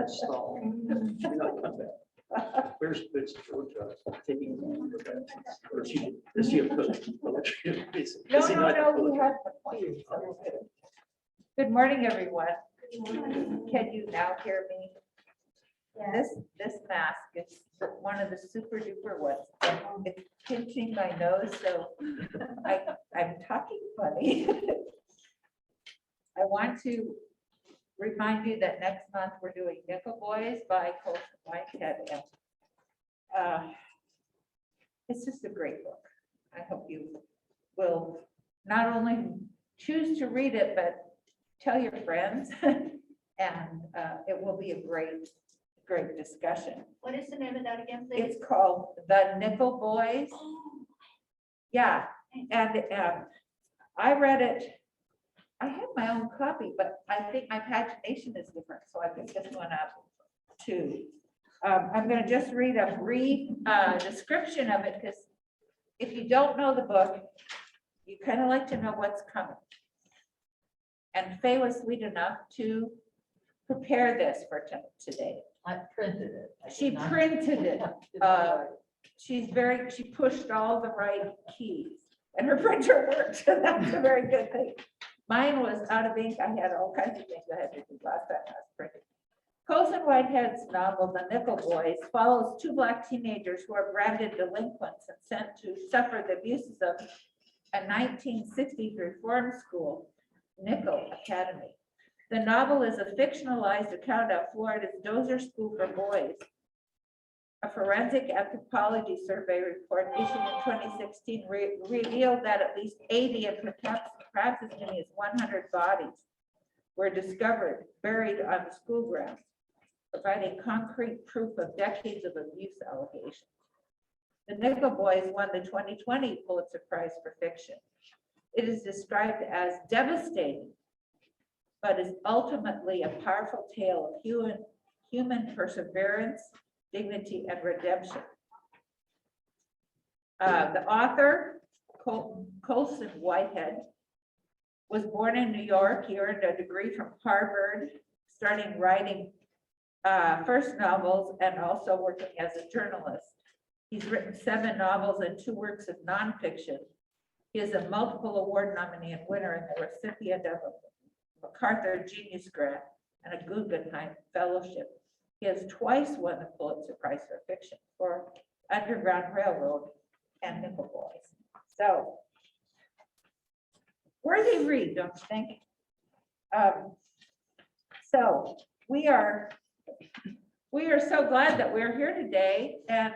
Stall. Where's Georgia taking the or is she a coach? No, he has the point. Good morning, everyone. Can you now hear me? This mask is one of the super duper ones. It's pinching my nose, so I'm talking funny. I want to remind you that next month we're doing Nickel Boys by Colson, Whitehead. And, it's just a great book. I hope you will not only choose to read it, but tell your friends, and it will be a great discussion. What is the name of that again, please? It's called The Nickel Boys. Yeah, and I read it. I have my own copy, but I think my pagination is different, so I picked this one up too. I'm going to just read a brief description of it, because if you don't know the book, you kind of like to know what's coming. And Faye was sweet enough to prepare this for today. I printed it. She printed it. She pushed all the right keys, and her printer worked. So that's a very good thing. Mine was out of ink. I had all kinds of things I had to do last time I was printing. Colson Whitehead's novel, The Nickel Boys, follows two Black teenagers who are branded delinquents and sent to suffer the abuses of a 1960s reform school, Nickel Academy. The novel is a fictionalized account of Florida's Dozer School for Boys. A forensic anthropology survey report issued in 2016 revealed that at least 80 and perhaps as many as 100 bodies were discovered buried on the school grounds, providing concrete proof of decades of abuse allegations. The Nickel Boys won the 2020 Pulitzer Prize for Fiction. It is described as devastating, but is ultimately a powerful tale of human perseverance, dignity, and redemption. The author, Colson Whitehead, was born in New York. He earned a degree from Harvard, starting writing first novels and also working as a journalist. He's written 7 novels and 2 works of nonfiction. He is a multiple award nominee and winner and the recipient of a MacArthur Genius Grant and a Guggenheim Fellowship. He has twice won the Pulitzer Prize for Fiction for Underground Railroad and Nickel Boys. So, worthy read, don't you think? So we are so glad that we're here today, and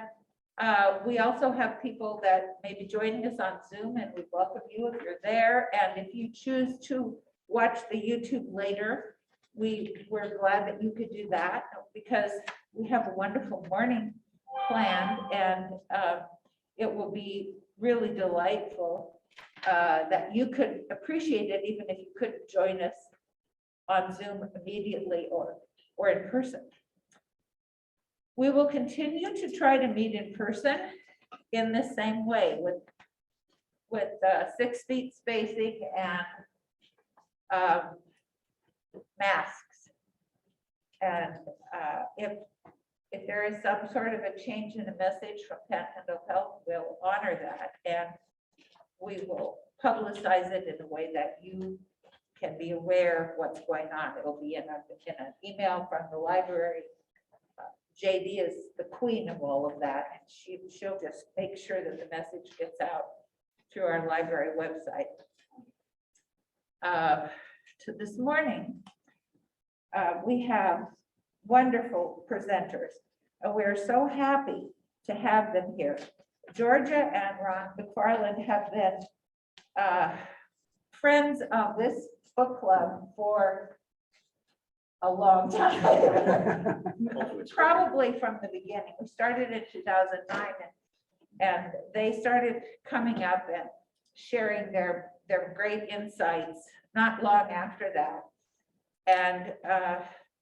we also have people that may be joining us on Zoom, and we welcome you if you're there. And if you choose to watch the YouTube later, we're glad that you could do that, because we have a wonderful morning planned, and it will be really delightful that you could appreciate it, even if you couldn't join us on Zoom immediately or in person. We will continue to try to meet in person in the same way with 6 feet spacing and masks. And if there is some sort of a change in a message from Panhandle Health, we'll honor that, and we will publicize it in a way that you can be aware of what's going on. It will be in an email from the library. JD is the queen of all of that, and she'll just make sure that the message gets out through our library website. To this morning, we have wonderful presenters, and we're so happy to have them here. Georgia and Ron McFarland have been friends of this book club for a long time. Probably from the beginning. We started in 2009, and they started coming up and sharing their great insights not long after that. And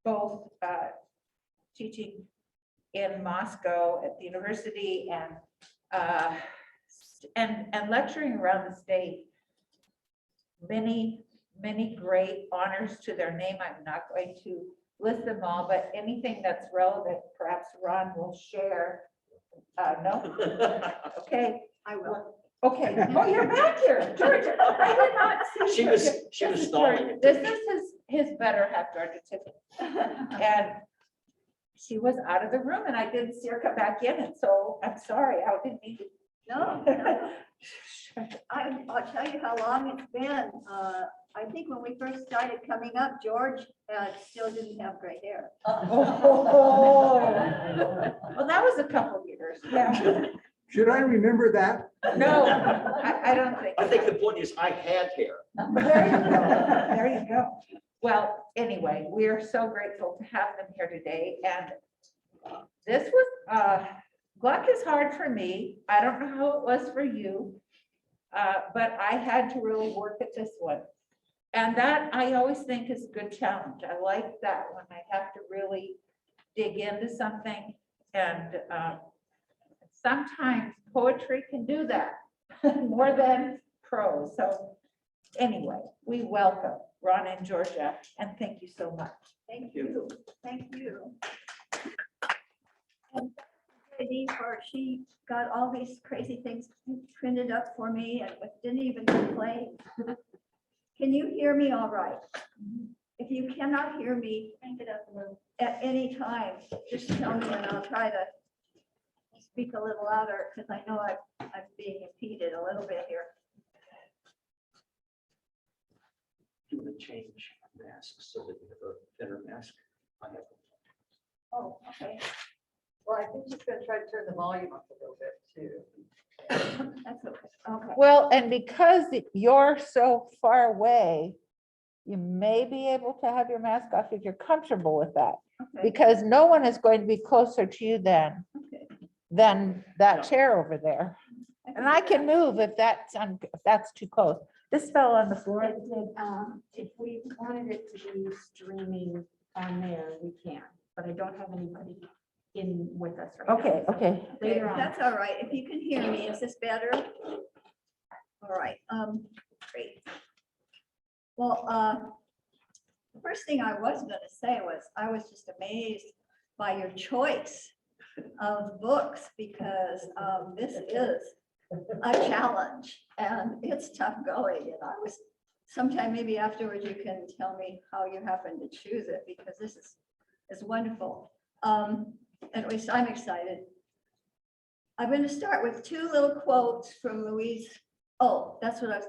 both teaching in Moscow at the university and lecturing around the state. Many great honors to their name. I'm not going to list them all, but anything that's relevant, perhaps Ron will share. No? Okay, I will. okay. Oh, you're back here, Georgia. I did not see. She was Georgia. This is stalling. Georgia. This is his better half, Georgia Tiffany. And she was out of the room and I didn't see her come back in. And so I'm sorry, I didn't mean to. No, I'll tell you how long it's been. I think when we first started coming up, George still didn't have gray hair. Oh. Well, that was a couple years. Yeah. Should I remember that? No, I don't think. I think the point is I had hair. There you go. There you go. Well, anyway, we are so grateful to have them here today. And this was, Gluck is hard for me. I don't know how it was for you. But I had to really work at this one. And that I always think is a good challenge. I like that when I have to really dig into something. And sometimes poetry can do that more than prose. So anyway, we welcome Ron and Georgia, and thank you so much. Thank you. Thank you. And Judy, she got all these crazy things printed up for me and didn't even play. Can you hear me all right? If you cannot hear me, crank it up a little. At any time, just tell me and I'll try to speak a little louder because I know I'm being impeded a little bit here. Do want to change masks so that you have a better mask. I have. Oh, okay. Well, I think she's gonna try to turn the volume up a little bit too. That's okay. Okay. Well, and because you're so far away, you may be able to have your mask off if you're comfortable with that, Okay. because no one is going to be closer to you than Okay. that chair over there. And I can move if that's too close. This fell on the floor. If we wanted it to be streaming on there, we can, but I don't have anybody in with us right now. Okay, okay. Later on. That's all right. If you can hear me, is this better? All right, great. Well, the first thing I was gonna say was, I was just amazed by your choice of books because this is a challenge and it's tough going. And I was, sometime maybe afterwards you can tell me how you happen to choose it because this is wonderful. At least I'm excited. I'm going to start with two little quotes from Louise. Oh, that's what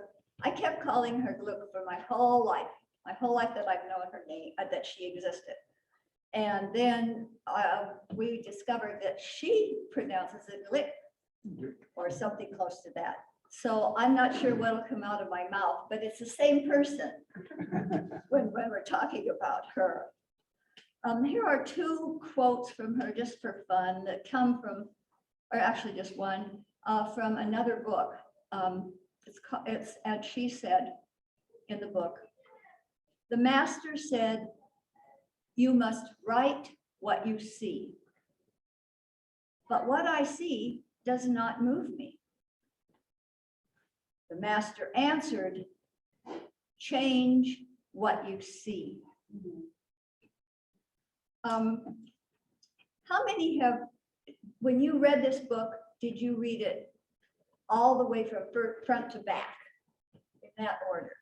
I kept calling her Glück for my whole life that I've known her name, that she existed. And then we discovered that she pronounces it Glück or something close to that. So I'm not sure what'll come out of my mouth, but it's the same person when we're talking about her. Here are two quotes from her just for fun that come from, or actually just one, from another book. It's, and she said in the book, the master said, you must write what you see. But what I see does not move me. The master answered, change what you see. How many have, when you read this book, did you read it all the way from front to back in that order?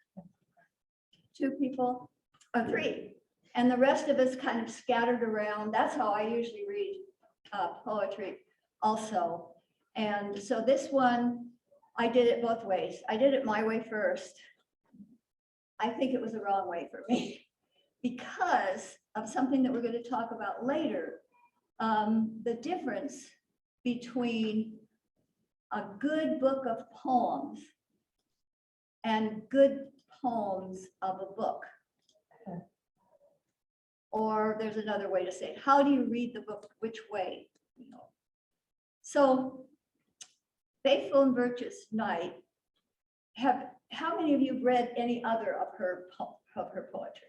Two people or three, and the rest of us kind of scattered around. That's how I usually read poetry also. And so this one, I did it both ways. I did it my way first. I think it was the wrong way for me because of something that we're going to talk about later. The difference between a good book of poems and good poems of a book. Or there's another way to say it. How do you read the book? Which way? You know? So Faithful and Virtuous Night, how many of you read any other of her poetry?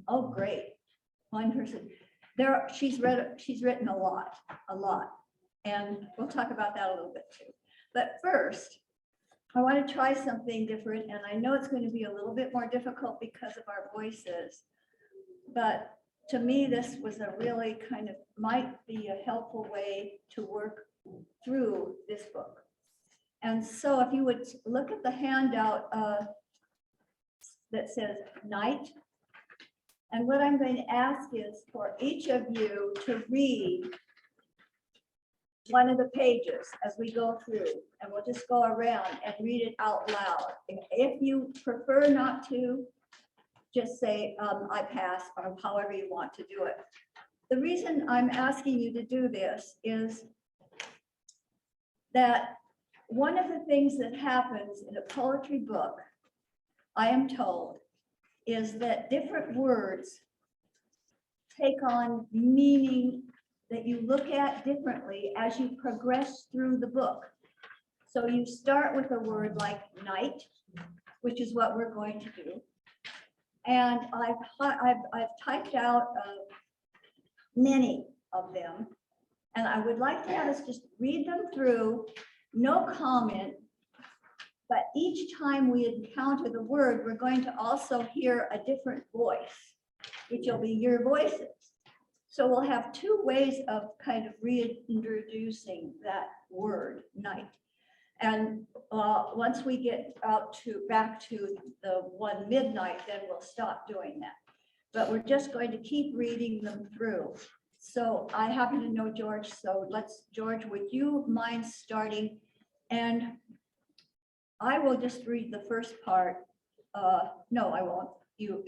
Oh, great. One person. She's written a lot. And we'll talk about that a little bit too. But first, I want to try something different. And I know it's going to be a little bit more difficult because of our voices. but to me, this was a really kind of, might be a helpful way to work through this book. And so if you would look at the handout that says night, and what I'm going to ask is for each of you to read one of the pages as we go through, and we'll just go around and read it out loud. If you prefer not to, just say, I pass, or however you want to do it. The reason I'm asking you to do this is that one of the things that happens in a poetry book, I am told, is that different words take on meaning that you look at differently as you progress through the book. So you start with a word like night, which is what we're going to do. And I've typed out many of them. And I would like to have us just read them through, no comment. But each time we encounter the word, we're going to also hear a different voice, which will be your voices. So we'll have two ways of kind of reintroducing that word, night. And once we get back to the one midnight, then we'll stop doing that. But we're just going to keep reading them through. So I happen to know George, so George, would you mind starting? And I will just read the first part. No, I won't. You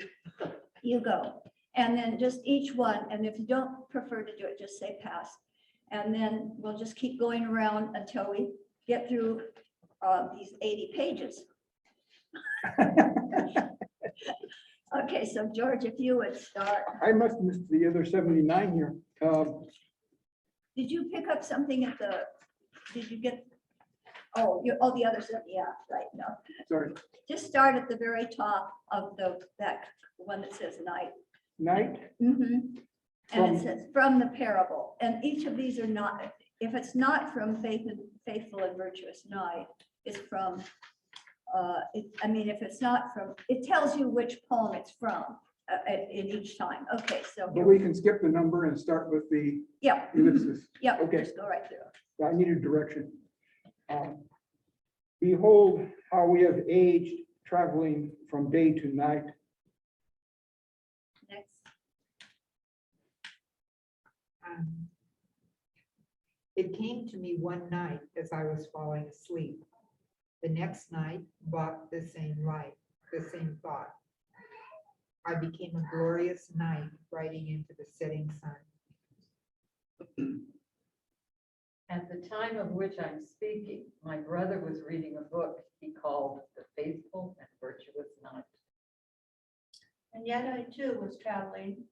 go. And then just each one, and if you don't prefer to do it, just say pass. And then we'll just keep going around until we get through these 80 pages. Okay, so George, if you would start. I must miss the other 79 here. Did you pick up something at the, did you get, the other stuff, yeah, right, no. Sorry, Just start at the very top of that one that says night. night. And it says from the parable, and each of these are not, if it's not from Faithful and Virtuous Night, it's from, if it's not from, it tells you which poem it's from in each time. Okay, so. But we can skip the number and start with the Yeah, ellipsis. yeah, Okay. just go right through. I needed direction. Behold how we have aged, traveling from day to night. Next. It came to me one night as I was falling asleep. The next night brought the same light, the same thought. I became a glorious night riding into the setting sun. At the time of which I'm speaking, my brother was reading a book he called The Faithful and Virtuous Night. And yet I too was traveling,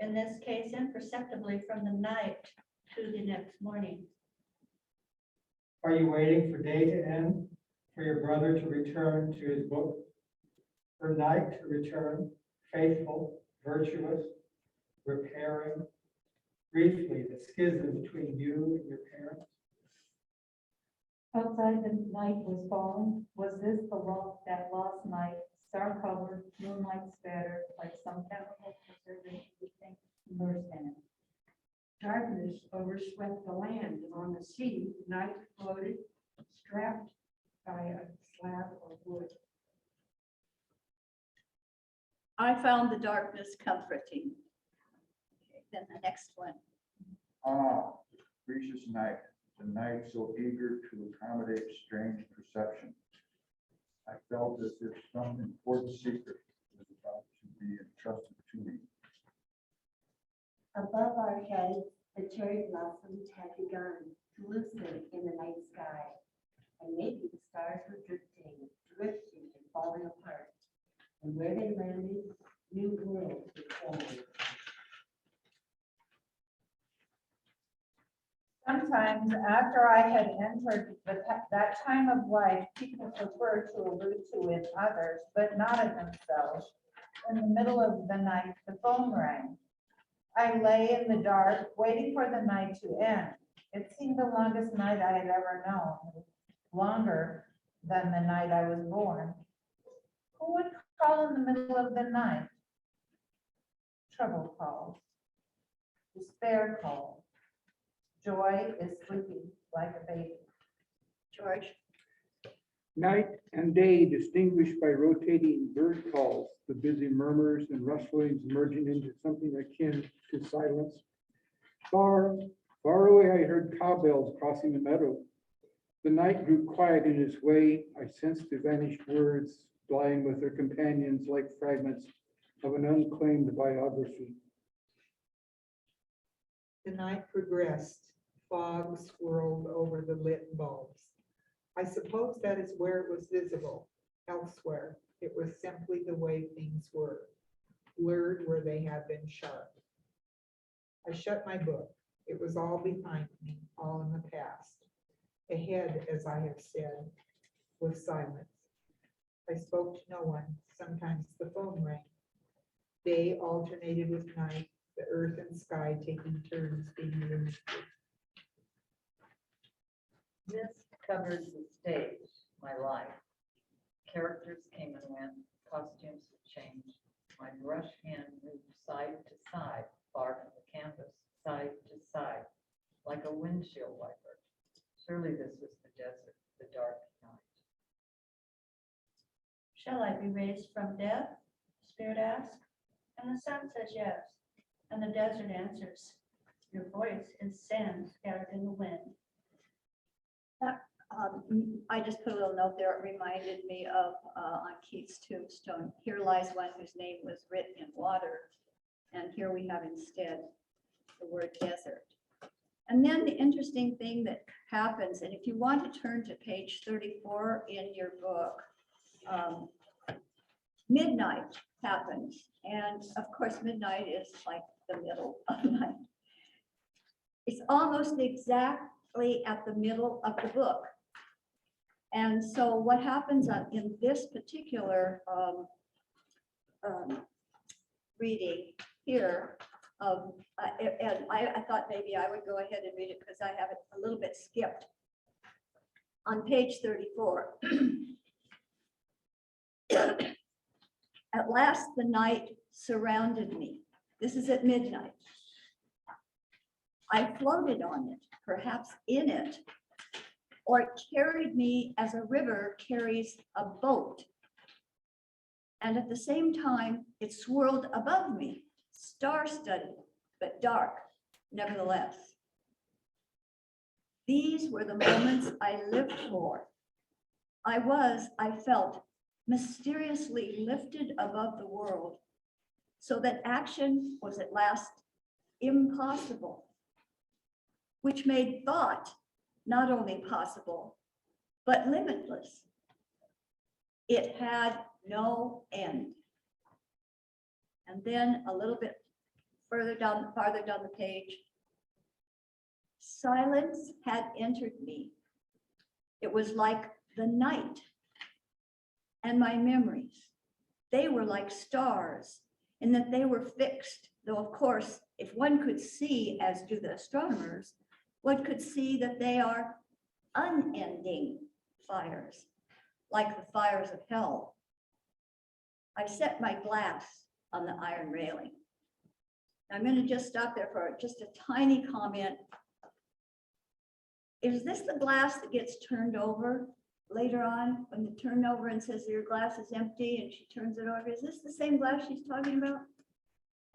in this case imperceptibly from the night to the next morning. Are you waiting for day to end, for your brother to return to his book, for night to return, faithful, virtuous, repairing, briefly, the schism between you and your parents? Outside the night was falling. Was this that lost night, star covered, moonlight spattered, like some chemical preserving immersed in it? Darkness overswept the land. On the sea, night floated, strapped by a slab of wood. I found the darkness comforting. Okay, then the next one. Ah, gracious night, the night so eager to accommodate strange perception. I felt as if some important secret was about to be entrusted to me. Above our heads, the cherry blossoms had begun to loosen in the night sky, and maybe the stars were drifting and falling apart. And where they landed, new worlds were forming. Sometimes after I had entered that time of life, people prefer to allude to in others, but not in themselves. In the middle of the night, the phone rang. I lay in the dark, waiting for the night to end. It seemed the longest night I had ever known, longer than the night I was born. Who would call in the middle of the night? trouble calls, despair calls, joy is sleeping like a baby. George, Night and day distinguished by rotating bird calls, the busy murmurs and rustlings merging into something akin to silence. Far, far away, I heard cowbells crossing the meadow. The night grew quiet in its way. I sensed the vanished words flying with their companions like fragments of an unclaimed biography. The night progressed. Fog swirled over the lit bulbs. I suppose that is where it was visible. Elsewhere, it was simply the way things were, blurred where they had been sharp. I shut my book. It was all behind me, all in the past. Ahead, as I have said, was silence. I spoke to no one. Sometimes the phone rang. Day alternated with night, the earth and sky taking turns being illuminated. This covers the stage, my life. Characters came and went, costumes have changed. My brush hand moved side to side, far from the canvas, side to side, like a windshield wiper. Surely this was the desert, the dark night. Shall I be raised from death? The Spirit asks, and the sun says yes, and the desert answers, your voice is sand scattered in the wind. I just put a little note there. It reminded me of on Keats' tombstone, here lies one whose name was written in water. And here we have instead the word desert. And then the interesting thing that happens, and if you want to turn to page 34 in your book, midnight happens. And of course, midnight is like the middle of the night. It's almost exactly at the middle of the book. And so what happens in this particular reading here, and I thought maybe I would go ahead and read it because I have it a little bit skipped. On page 34. At last the night surrounded me. This is at midnight. I floated on it, perhaps in it, or it carried me as a river carries a boat. And at the same time, it swirled above me, star-studded, but dark, nevertheless. These were the moments I lived for. I felt, mysteriously lifted above the world, so that action was at last impossible, which made thought not only possible, but limitless. It had no end. And then a little bit farther down the page, silence had entered me. It was like the night. And my memories, they were like stars in that they were fixed, though of course, if one could see, as do the astronomers, one could see that they are unending fires, like the fires of hell. I set my glass on the iron railing. I'm going to just stop there for just a tiny comment. Is this the glass that gets turned over later on when they turn over and says your glass is empty and she turns it over? Is this the same glass she's talking about?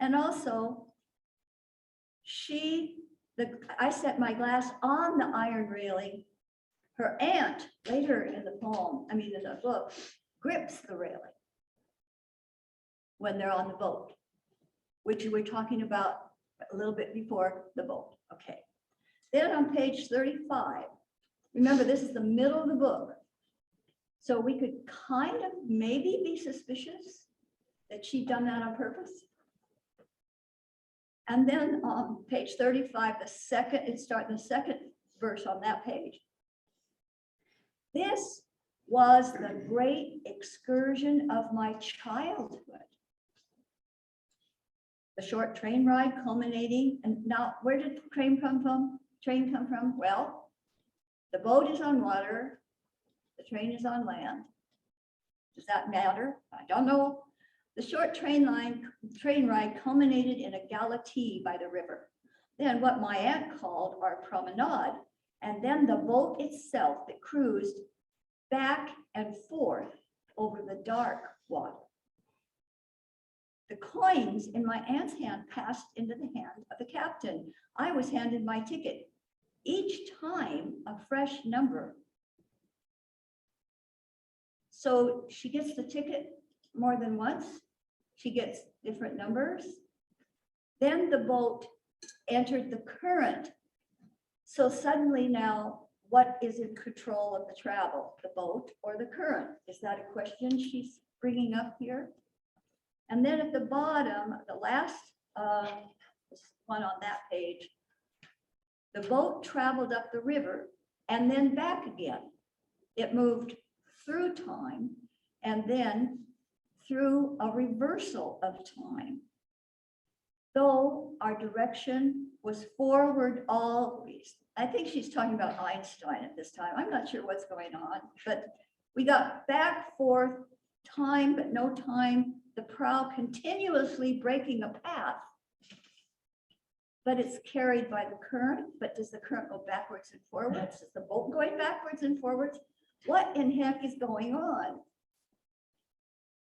And also, I set my glass on the iron railing. Her aunt, later in the poem, in the book, grips the railing when they're on the boat, which we're talking about a little bit before the boat. Okay. Then on page 35, remember, this is the middle of the book. So we could kind of maybe be suspicious that she'd done that on purpose. And then on page 35, the second verse on that page. This was the great excursion of my childhood. The short train ride culminating, and now where did the train come from? Well, the boat is on water, the train is on land. Does that matter? I don't know. The short train ride culminated in a galerie by the river. Then what my aunt called our promenade, and then the boat itself that cruised back and forth over the dark water. The coins in my aunt's hand passed into the hand of the captain. I was handed my ticket. Each time a fresh number. So she gets the ticket more than once. She gets different numbers. Then the boat entered the current. So suddenly now, what is in control of the travel, the boat or the current? Is that a question she's bringing up here? And then at the bottom, the last one on that page, the boat traveled up the river and then back again. It moved through time and then through a reversal of time. Though our direction was forward always. I think she's talking about Einstein at this time. I'm not sure what's going on, but we got back, forth, time, but no time. The prow continuously breaking a path. But it's carried by the current. But does the current go backwards and forwards? Is the boat going backwards and forwards? What in heck is going on?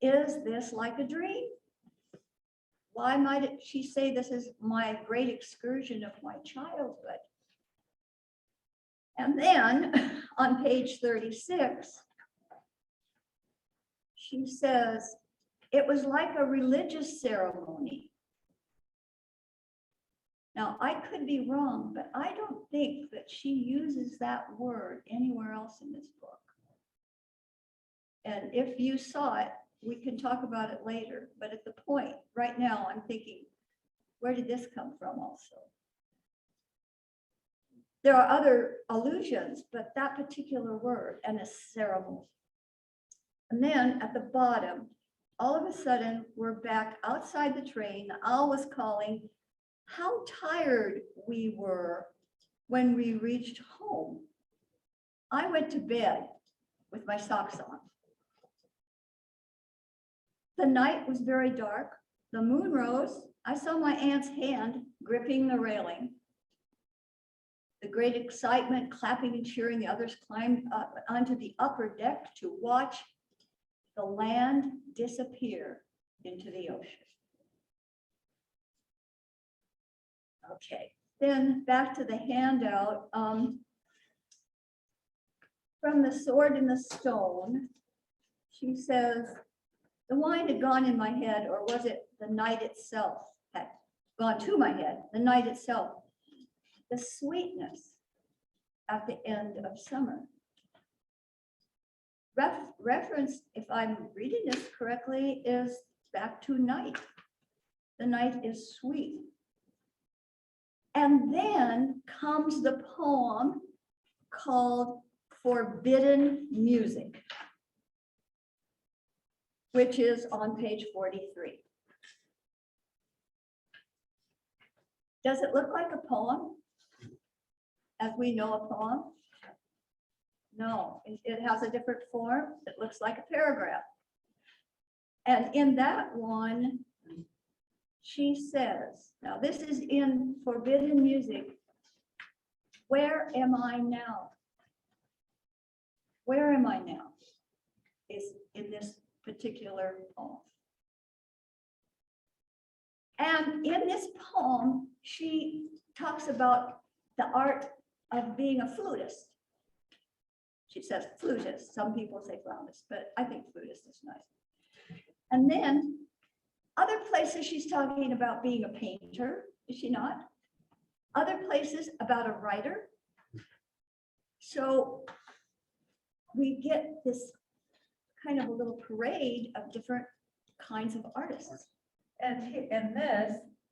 Is this like a dream? Why might she say this is my great excursion of my childhood? And then on page 36, she says, it was like a religious ceremony. Now, I could be wrong, but I don't think that she uses that word anywhere else in this book. And if you saw it, we can talk about it later. But at the point right now, I'm thinking, where did this come from also? There are other allusions, but that particular word and a ceremony. And then at the bottom, all of a sudden, we're back outside the train. The owl was calling. How tired we were when we reached home. I went to bed with my socks on. The night was very dark. The moon rose. I saw my aunt's hand gripping the railing. The great excitement, clapping and cheering, the others climbed up onto the upper deck to watch the land disappear into the ocean. Okay, then back to the handout. From the sword and the stone, she says, the wine had gone in my head, or was it the night itself had gone to my head, the night itself, the sweetness at the end of summer. Reference, if I'm reading this correctly, is back to night. The night is sweet. And then comes the poem called Forbidden Music, which is on page 43. Does it look like a poem? As we know a poem? No, it has a different form. It looks like a paragraph. And in that one, she says, now this is in Forbidden Music. Where am I now? Where am I now? Is in this particular poem. And in this poem, she talks about the art of being a flutist. She says flutist. Some people say flautist, but I think flutist is nice. And then other places she's talking about being a painter, is she not? Other places about a writer. So we get this kind of a little parade of different kinds of artists. And in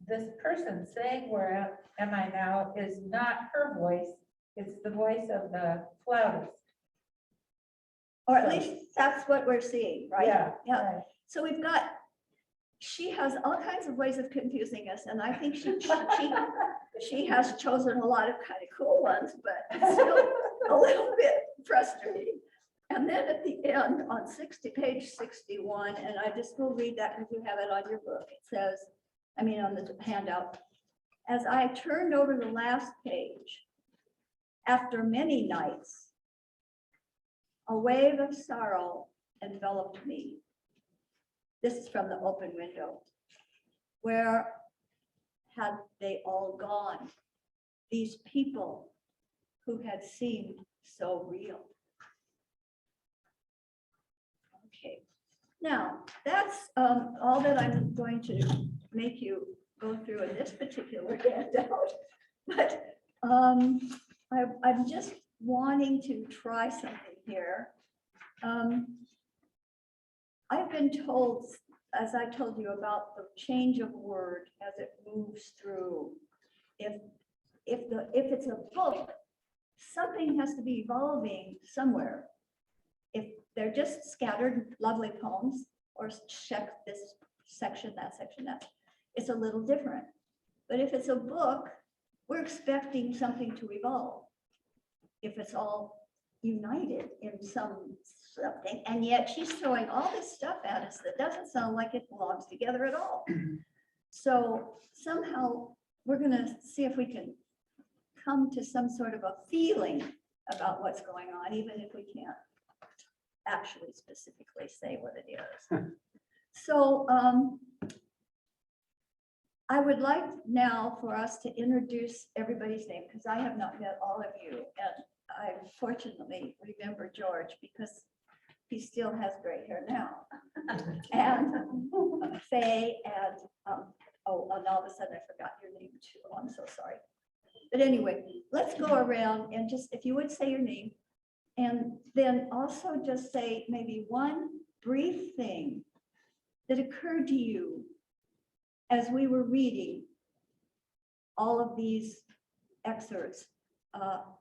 this person saying, where am I now, is not her voice. It's the voice of the flautist. Or at least that's what we're seeing, right? Yeah. Yeah. So we've got, she has all kinds of ways of confusing us. And I think she has chosen a lot of kind of cool ones, but it's still a little bit frustrating. And then at the end, on page 61, and I just will read that because you have it on your book. It says, I mean, on the handout, as I turned over the last page, after many nights, a wave of sorrow enveloped me. This is from the open window. Where had they all gone? These people who had seemed so real. Okay, now that's all that I'm going to make you go through in this particular handout. But I'm just wanting to try something here. I've been told, as I told you, about the change of word as it moves through. If it's a book, something has to be evolving somewhere. If they're just scattered lovely poems or check this section, that, it's a little different. But if it's a book, we're expecting something to evolve. If it's all united in something, and yet she's throwing all this stuff at us that doesn't sound like it belongs together at all. So somehow we're going to see if we can come to some sort of a feeling about what's going on, even if we can't actually specifically say what it is. So I would like now for us to introduce everybody's name, because I have not met all of you, and I fortunately remember George because he still has gray hair now. And Faye and oh, and all of a sudden I forgot your name too. Oh, I'm so sorry. But anyway, let's go around and just, if you would say your name, and then also just say maybe one brief thing that occurred to you as we were reading all of these excerpts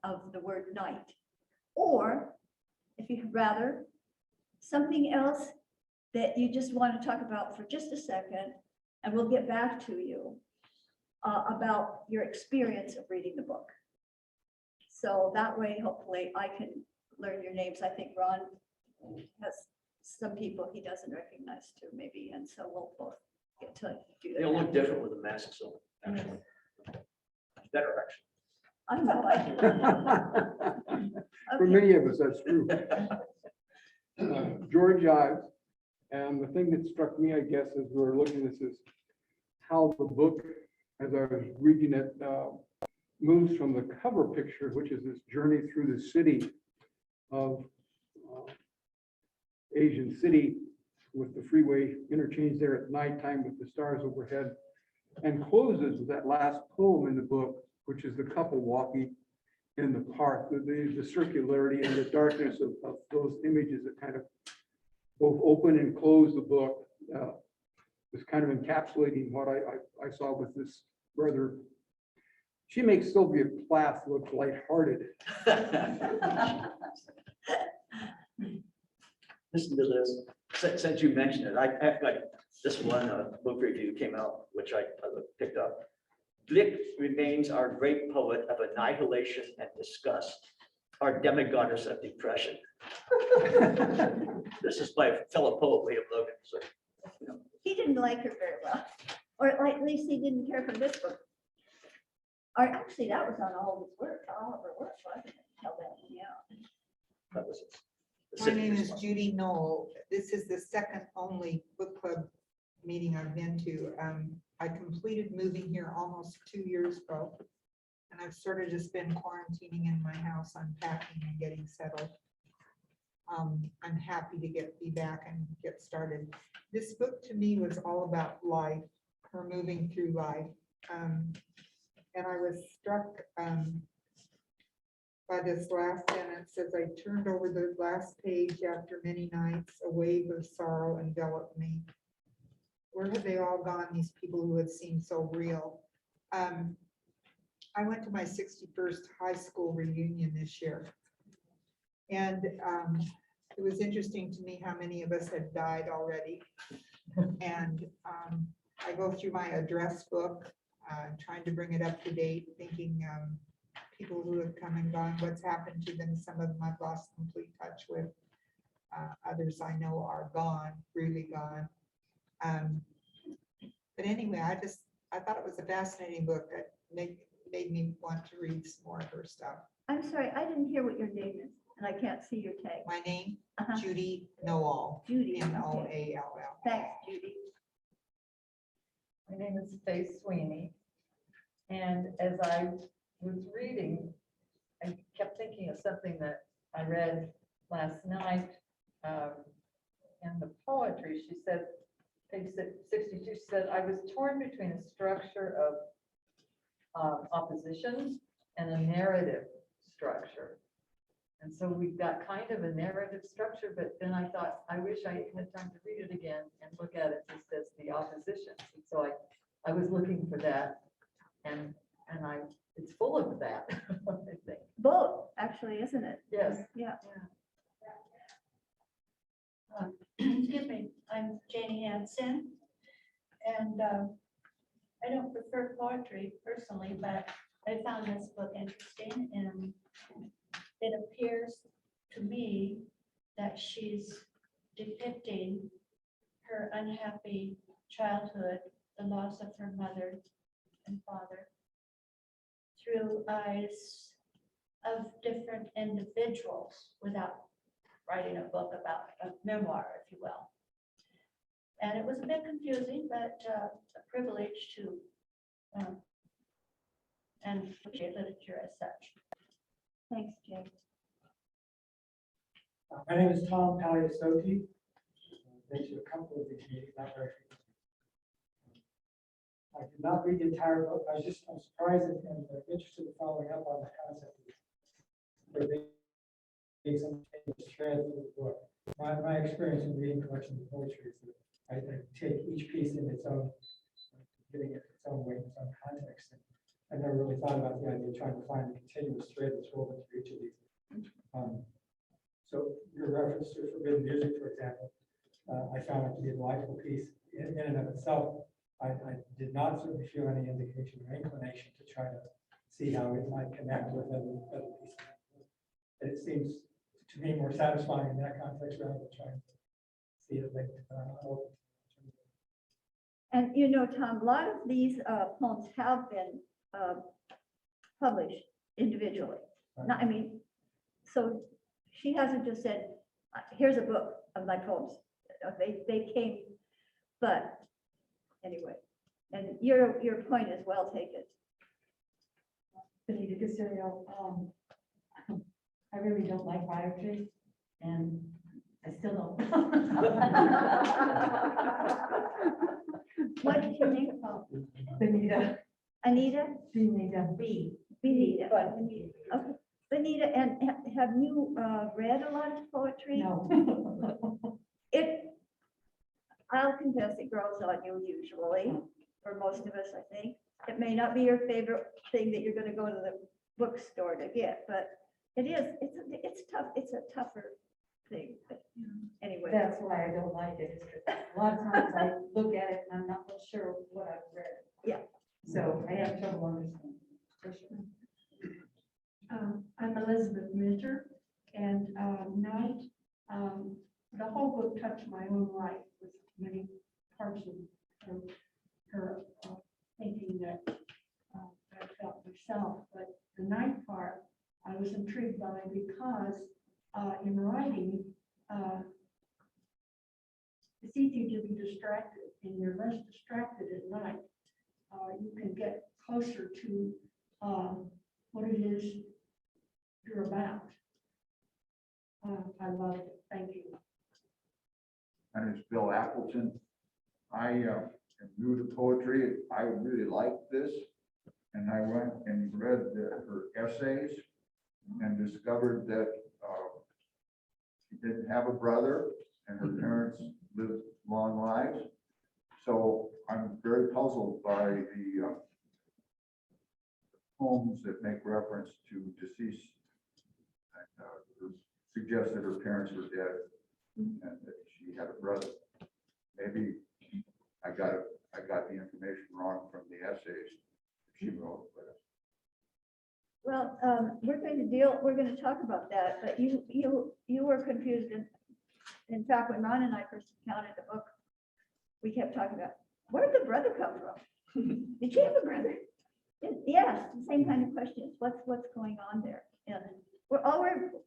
of the word night, or if you'd rather, something else that you just want to talk about for just a second, and we'll get back to you about your experience of reading the book. So that way, hopefully, I can learn your names. I think Ron has some people he doesn't recognize too, maybe, and so we'll both get to do that. They'll look different with the masks on, actually. Better, actually. I know. For Okay. many of us, that's true. George Ives, and the thing that struck me, I guess, as we were looking at this is how the book, as I was reading it, moves from the cover picture, which is this journey through the city of Asian City with the freeway interchange there at nighttime with the stars overhead, and closes with that last poem in the book, which is the couple walking in the park, the circularity and the darkness of those images that kind of both open and close the book was kind of encapsulating what I saw with this rather. She makes Sylvia Plath look lighthearted. Listen to this. Since you mentioned it, I've got this one book review came out, which I picked up. Glück remains our great poet of annihilation and disgust, our demigoddess of depression. This is by fellow poet William Logan. So, you know. He didn't like her very well, or at least he didn't care for this book. Or actually, that was on all of his work, all of her work, wasn't it? Held that one out. That was it. My name is Judy Knoll. This is the second only book club meeting I've been to. I completed moving here almost 2 years ago, and I've sort of just been quarantining in my house, unpacking and getting settled. I'm happy to be back and get started. This book to me was all about life, her moving through life. And I was struck by this last sentence as I turned over the last page after many nights, a wave of sorrow enveloped me. Where have they all gone, these people who had seemed so real? I went to my 61st high school reunion this year. And it was interesting to me how many of us had died already. And I go through my address book, trying to bring it up to date, thinking people who have come and gone, what's happened to them. Some of them I've lost complete touch with. Others I know are gone, really gone. But anyway, I thought it was a fascinating book that made me want to read some more of her stuff. I'm sorry, I didn't hear what your name is, and I can't see your tag. My name, Uh-huh. Judy Knoll, Judy. Okay. Noall. Thanks, Judy. My name is Faith Sweeney. And as I was reading, I kept thinking of something that I read last night in the poetry. She said, page 62, she said, I was torn between a structure of opposition and a narrative structure. And so we've got kind of a narrative structure, but then I thought, I wish I had time to read it again and look at it just as the opposition. And so I was looking for that, and it's full of that, I think. Both, actually, isn't it? Yes. Yeah. Excuse me, I'm Janie Hansen, and I don't prefer poetry personally, but I found this book interesting, and it appears to me that she's depicting her unhappy childhood, the loss of her mother and father, through eyes of different individuals without writing a book about a memoir, if you will. And it was a bit confusing, but a privilege to and appreciate literature as such. Thanks, Jane. My name is Tom Paliasoti. Been to a couple of these meetings, not very frequently. I did not read the entire book. I'm surprised and interested in following up on the concept of there being some thread of the book. My experience in reading collections of poetry is that I take each piece in its own, giving it its own weight, its own context. And I never really thought about the idea of trying to find a continuous thread that's woven through each of these. So your reference to forbidden music, for example, I found it to be a delightful piece in and of itself. I did not certainly feel any indication or inclination to try to see how it might connect with other pieces. And it seems to me more satisfying in that context rather than trying to see it linked. And you know, Tom, a lot of these poems have been published individually. Not, I mean, so she hasn't just said, here's a book of my poems. They came, but anyway, and your point is well taken. Benita Casario, I really don't like poetry, and I still don't. What is your name? Benita. Anita? Benita B. Benita. Okay. Benita, and have you read a lot of poetry? No. I'll confess, it grows on you usually, for most of us, I think. It may not be your favorite thing that you're gonna go to the bookstore to get, but it's tough, it's a tougher thing, but anyway. That's why I don't like it. A lot of times I look at it and I'm not sure what I've read. Yeah. So I have trouble understanding. For sure. I'm Elizabeth Minter, and Night, the whole book touched my own life with many parts of her thinking that I felt myself. But the Night part I was intrigued by because in writing, it's easy to be distracted, and you're less distracted at night. You can get closer to what it is you're about. I love it. Thank you. My name is Bill Appleton. I am new to poetry. I really liked this. And I went and read her essays and discovered that she didn't have a brother and her parents lived long lives. So I'm very puzzled by the poems that make reference to deceased, suggest that her parents were dead and that she had a brother. Maybe I got the information wrong from the essays she wrote. But Well, we're going to talk about that, but you were confused In fact, when Ron and I first encountered the book, we kept talking about, where did the brother come from? Did you have a brother? And yes, the same kind of questions. What's going on there? And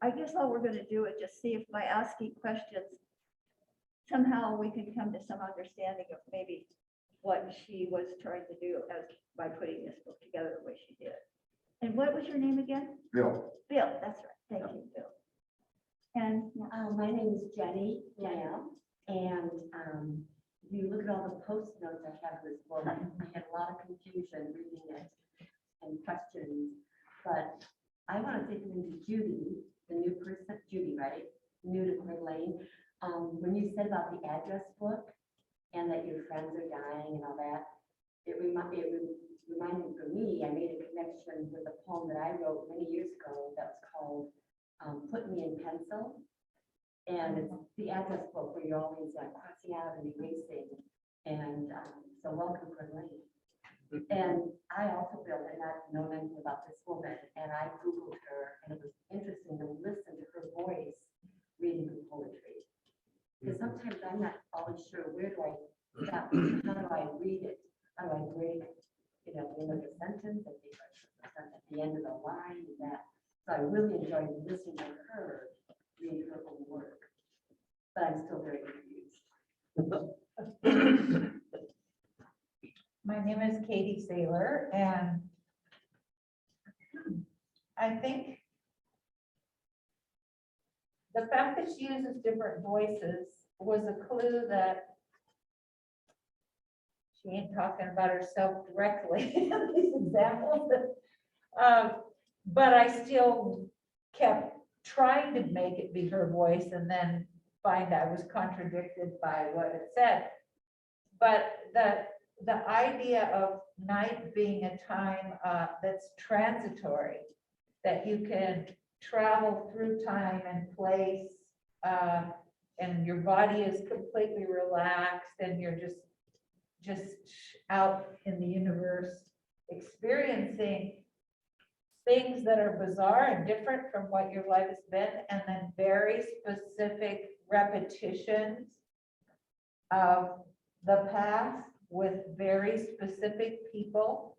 I guess all we're gonna do is just see if by asking questions, somehow we can come to some understanding of maybe what she was trying to do by putting this book together the way she did. And what was your name again? Bill, Bill, that's right. Thank you, Bill. And My name is Jenny Lamb, and if you look at all the post notes I have this book, I had a lot of confusion reading it and questions, but I want to take them into Judy, the new person, Judy, right? New to Coeur d'Alene. When you said about the address book and that your friends are dying and all that, it reminded for me, I made a connection with a poem that I wrote many years ago that was called Put Me in Pencil. And it's the address book where you're always crossing out and erasing. And so welcome, Coeur d'Alene. And I also, Bill, had not known anything about this woman, and I Googled her, and it was interesting to listen to her voice reading her poetry. Because sometimes I'm not always sure where do I stop, how do I read it, how do I break, the end of the sentence, at the end of the line, and that. So I really enjoyed listening to her read her own work, but I'm still very confused. My name is Katie Saylor, and I think the fact that she uses different voices was a clue that she ain't talking about herself directly in these examples. But I still kept trying to make it be her voice and then find I was contradicted by what it said. But the idea of night being a time that's transitory, that you can travel through time and place, and your body is completely relaxed, and you're just out in the universe experiencing things that are bizarre and different from what your life has been, and then very specific repetitions of the past with very specific people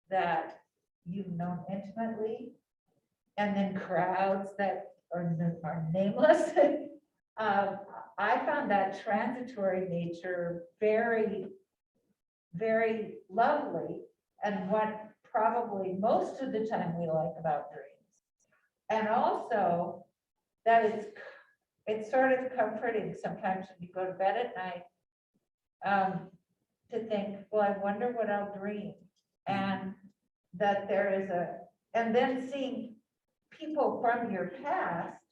that you've known intimately, and then crowds that are nameless. I found that transitory nature very, very lovely, and what probably most of the time we like about dreams. And also that it's sort of comforting sometimes when you go to bed at night, to think, well, I wonder what I'll dream. And that there is and then seeing people from your past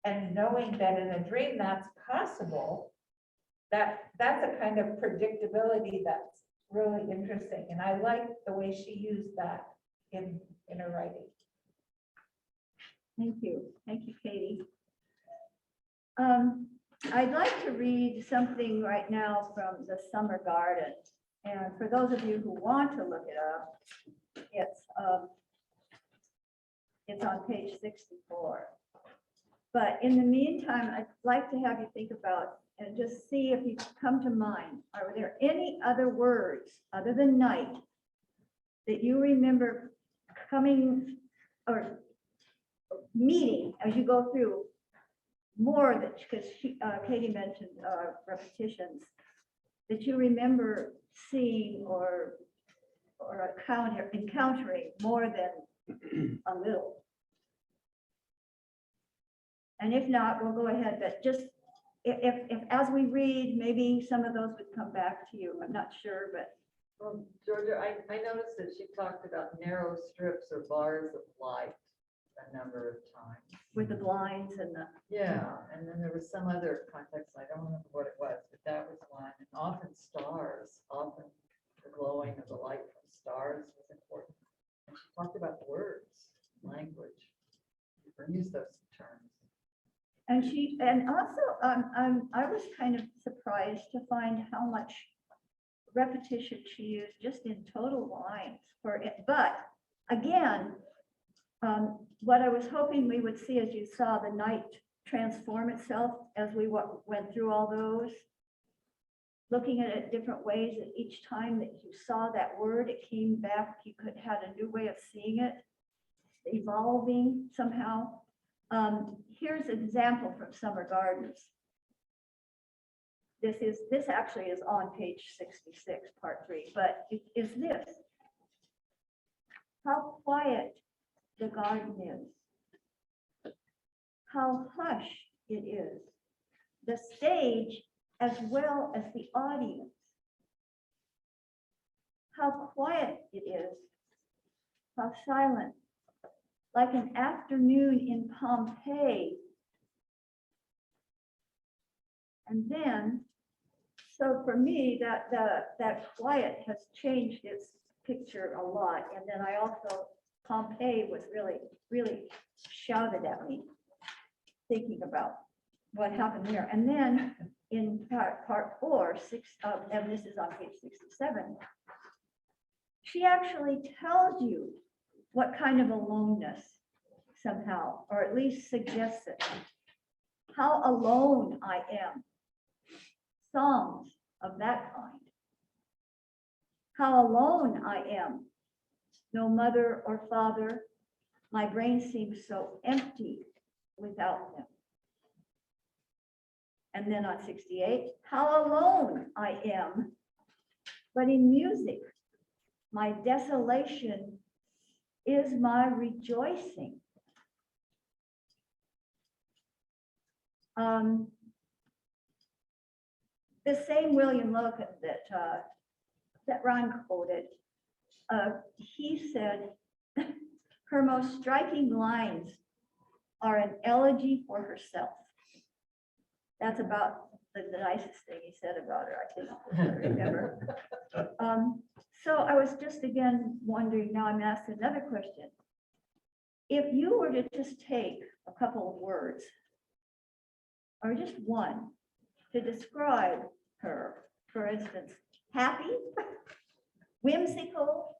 and knowing that in a dream that's possible, that's a kind of predictability that's really interesting. And I like the way she used that in her writing. thank you, Katie. I'd like to read something right now from the Summer Garden. And for those of you who want to look it up, it's on page 64. But in the meantime, I'd like to have you think about and just see if you come to mind, are there any other words other than night that you remember coming or meeting as you go through more that, because Katie mentioned repetitions, that you remember seeing or encountering more than a little? And if not, we'll go ahead, but just if as we read, maybe some of those would come back to you. I'm not sure, but Well, Georgia, I noticed that she talked about narrow strips or bars of light a number of times. with the blinds and the, Yeah, and then there was some other context, I don't remember what it was, but that was one. And often stars, often the glowing of the light from stars was important. And she talked about words, language, or use those terms. and also I was kind of surprised to find how much repetition she used just in total lines for it. But again, what I was hoping we would see, as you saw, the night transform itself as we went through all those. Looking at it different ways, that each time that you saw that word, it came back, you could had a new way of seeing it, evolving somehow. Here's an example from Summer Gardens. This actually is on page 66, part 3, but it is this. How quiet the garden is. How hushed it is. The stage as well as the audience. How quiet it is. How silent. Like an afternoon in Pompeii. And then, so for me, that quiet has changed its picture a lot. And then I also, Pompeii was really shouted at me, thinking about what happened there. And then in part 4, and this is on page 67, she actually tells you what kind of aloneness somehow, or at least suggests it. How alone I am. Songs of that kind. How alone I am. No mother or father. My brain seems so empty without them. And then on 68, how alone I am. But in music, my desolation is my rejoicing. The same William Logan that Ron quoted, he said, her most striking lines are an elegy for herself. That's about the nicest thing he said about her, I think, I remember. So I was just again wondering, now I'm asked another question. If you were to just take a couple of words, or just one, to describe her, for instance, happy, whimsical,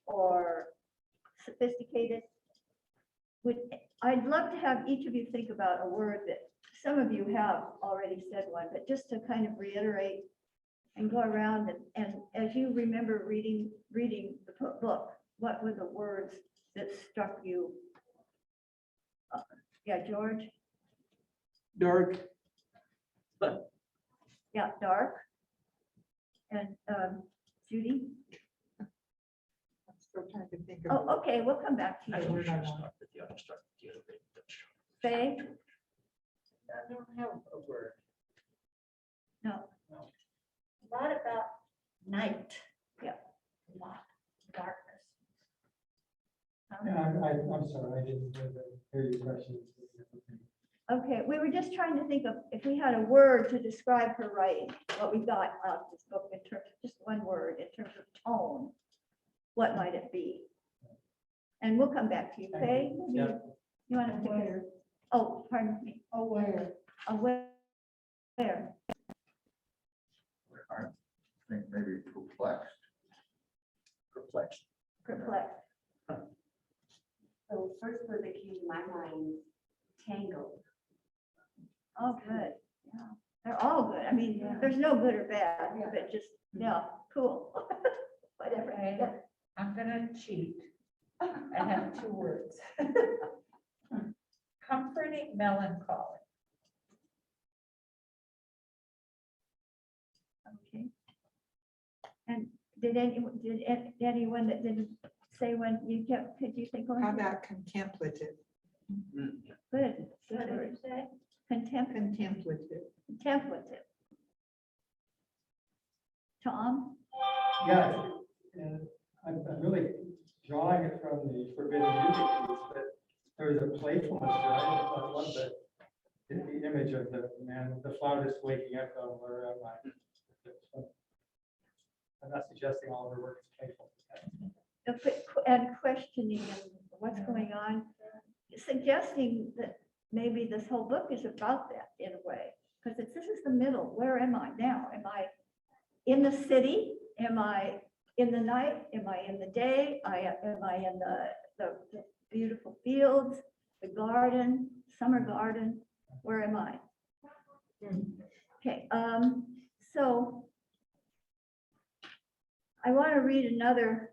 or sophisticated, I'd love to have each of you think about a word that some of you have already said one, but just to kind of reiterate and go around and as you remember reading the book, what were the words that struck you? Yeah, George? Dark, Yeah, dark. And Judy? I'm still trying to think of. Oh, okay, we'll come back to I you. think we should start with the other stuff. Faye? I don't have a word. No, A lot about night. Yeah. A lot, darkness. Yeah, I'm sorry, I didn't hear your question. okay, we were just trying to think of if we had a word to describe her writing, what we got out of this book in terms of just one word, in terms of tone, what might it be? And we'll come back to you, Faye. Yeah. You want to pick it? Oh, pardon me. Aware. Aware. I think maybe perplexed. Perplexed. Perplexed. So first word that came to my mind, tangled. Oh, good. Yeah, they're all good. I mean, there's no good or bad, but just, yeah, cool. Whatever. Okay. Yeah. I'm gonna cheat. I have 2 words. Comforting melancholy. Okay. And did anyone that didn't say when you kept, could you think of? How about contemplative? Good. What Good did word. you say? Contemplative. Contemplative. Tom? Yeah, and I'm really drawing it from the forbidden music piece, but there was a playfulness to it. I love the image of the man, the flautist waking up on where am I? I'm not suggesting all of her work is playful. And questioning and what's going on, suggesting that maybe this whole book is about that in a way, because this is the middle. Where am I now? Am I in the city? Am I in the night? Am I in the day? Am I in the beautiful fields, the garden, summer garden? Where am I? Okay, so I want to read another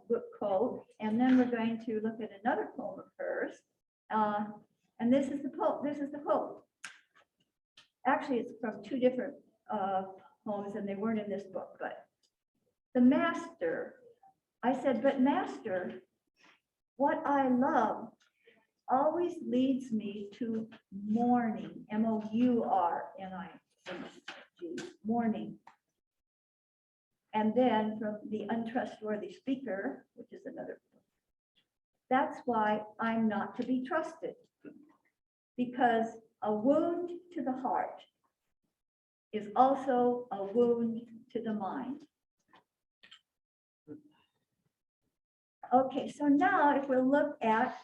book quote, and then we're going to look at another poem of hers. And this is the quote. This is the quote. Actually, it's from two different poems, and they weren't in this book. But the master, I said, but master, what I love always leads me to mourning. mourning, mourning. And then from the untrustworthy speaker, which is another book. That's why I'm not to be trusted, because a wound to the heart is also a wound to the mind. Okay, so now if we look at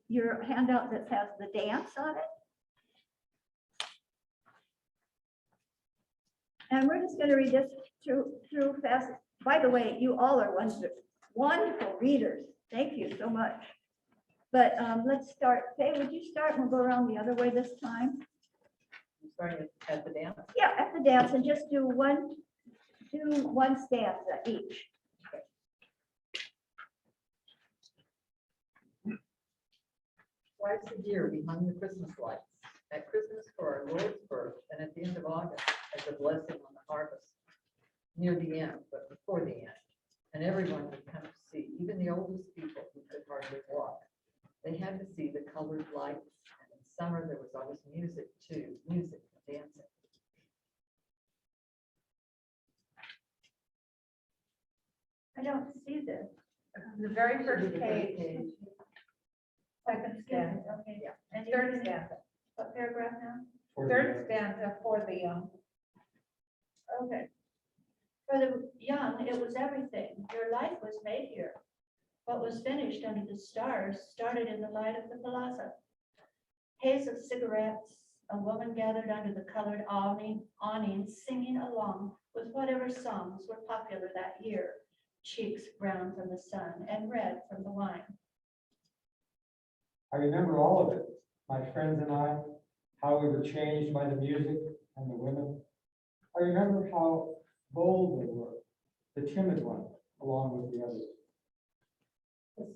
your handout that has the dance on it. And we're just going to read this through fast. By the way, you all are wonderful readers. Thank you so much. But let's start. Faye, would you start and we'll go around the other way this time? Starting at the dance. Yeah, at the dance, and just do one stanza each. Twice a year we hung the Christmas lights. At Christmas for our Lord's birth, and at the end of August as a blessing on the harvest. Near the end, but before the end. And everyone would come to see, even the oldest people who could hardly walk. They had to see the colored lights. And in summer there was always music too, music and dancing. I don't see this. The very first page. Second stanza, okay, yeah. And third stanza. What paragraph now? Third stanza for the young. Okay. For the young, it was everything. Your life was made here. What was finished under the stars started in the light of the plaza. Haze of cigarettes, a woman gathered under the colored awnings, singing along with whatever songs were popular that year. Cheeks brown from the sun and red from the wine. I remember all of it, my friends and I, how we were changed by the music and the women. I remember how bold they were, the timid one, along with the others.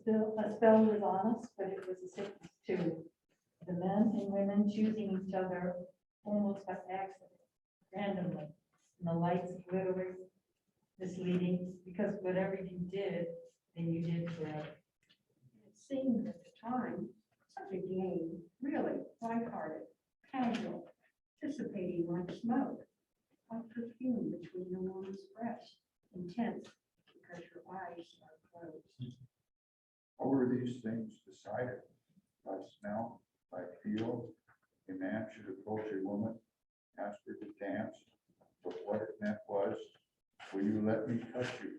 The spell was on us, but it was a sickness too. The men and women choosing each other almost by accident, randomly. And the lights glittering, misleading, because whatever you did, then you did forever. It seemed at the time such a game, really lighthearted, casual, dissipating like smoke, like perfume between a woman's breasts, intense because her eyes are closed. How were these things decided? By smell, by feel? A man should approach a woman, ask her to dance, but what it meant was, will you let me touch you?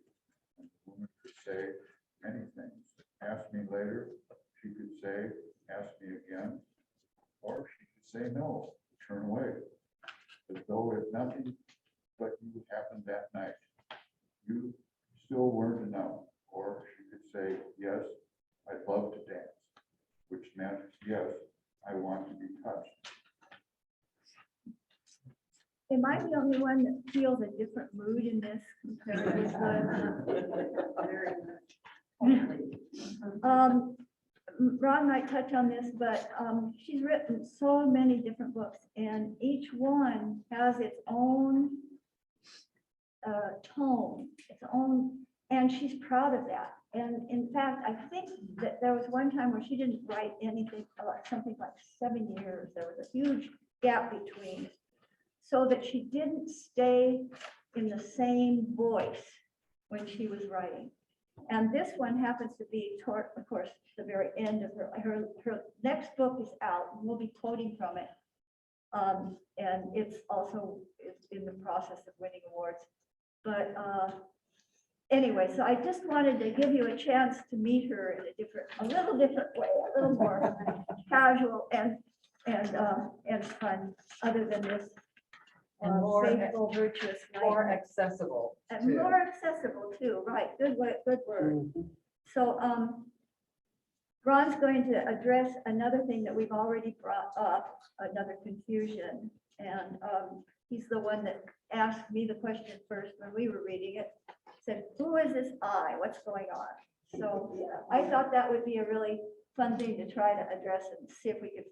And the woman could say many things. Ask me later, she could say, ask me again, or she could say no, turn away, as though if nothing but you happened that night. You still weren't enough, or she could say, yes, I'd love to dance, which meant, yes, I want to be touched. Am I the only one that feels a different mood in this compared with Ron might touch on this, but she's written so many different books, and each one has its own tone, its own, and she's proud of that. And in fact, I think that there was one time where she didn't write anything, something like 7 years. There was a huge gap between, so that she didn't stay in the same voice when she was writing. And this one happens to be, of course, the very end of her next book is out, and we'll be quoting from it. And it's in the process of winning awards. But anyway, so I just wanted to give you a chance to meet her in a little different way, a little more casual and fun, other than this And more Faithful, Virtuous Night. More accessible. And too. more accessible too, right, good word. So, Ron's going to address another thing that we've already brought up, another confusion. And he's the one that asked me the question first when we were reading it. Said, who is this I? What's going on? So I thought that would be a really fun thing to try to address and see if we could,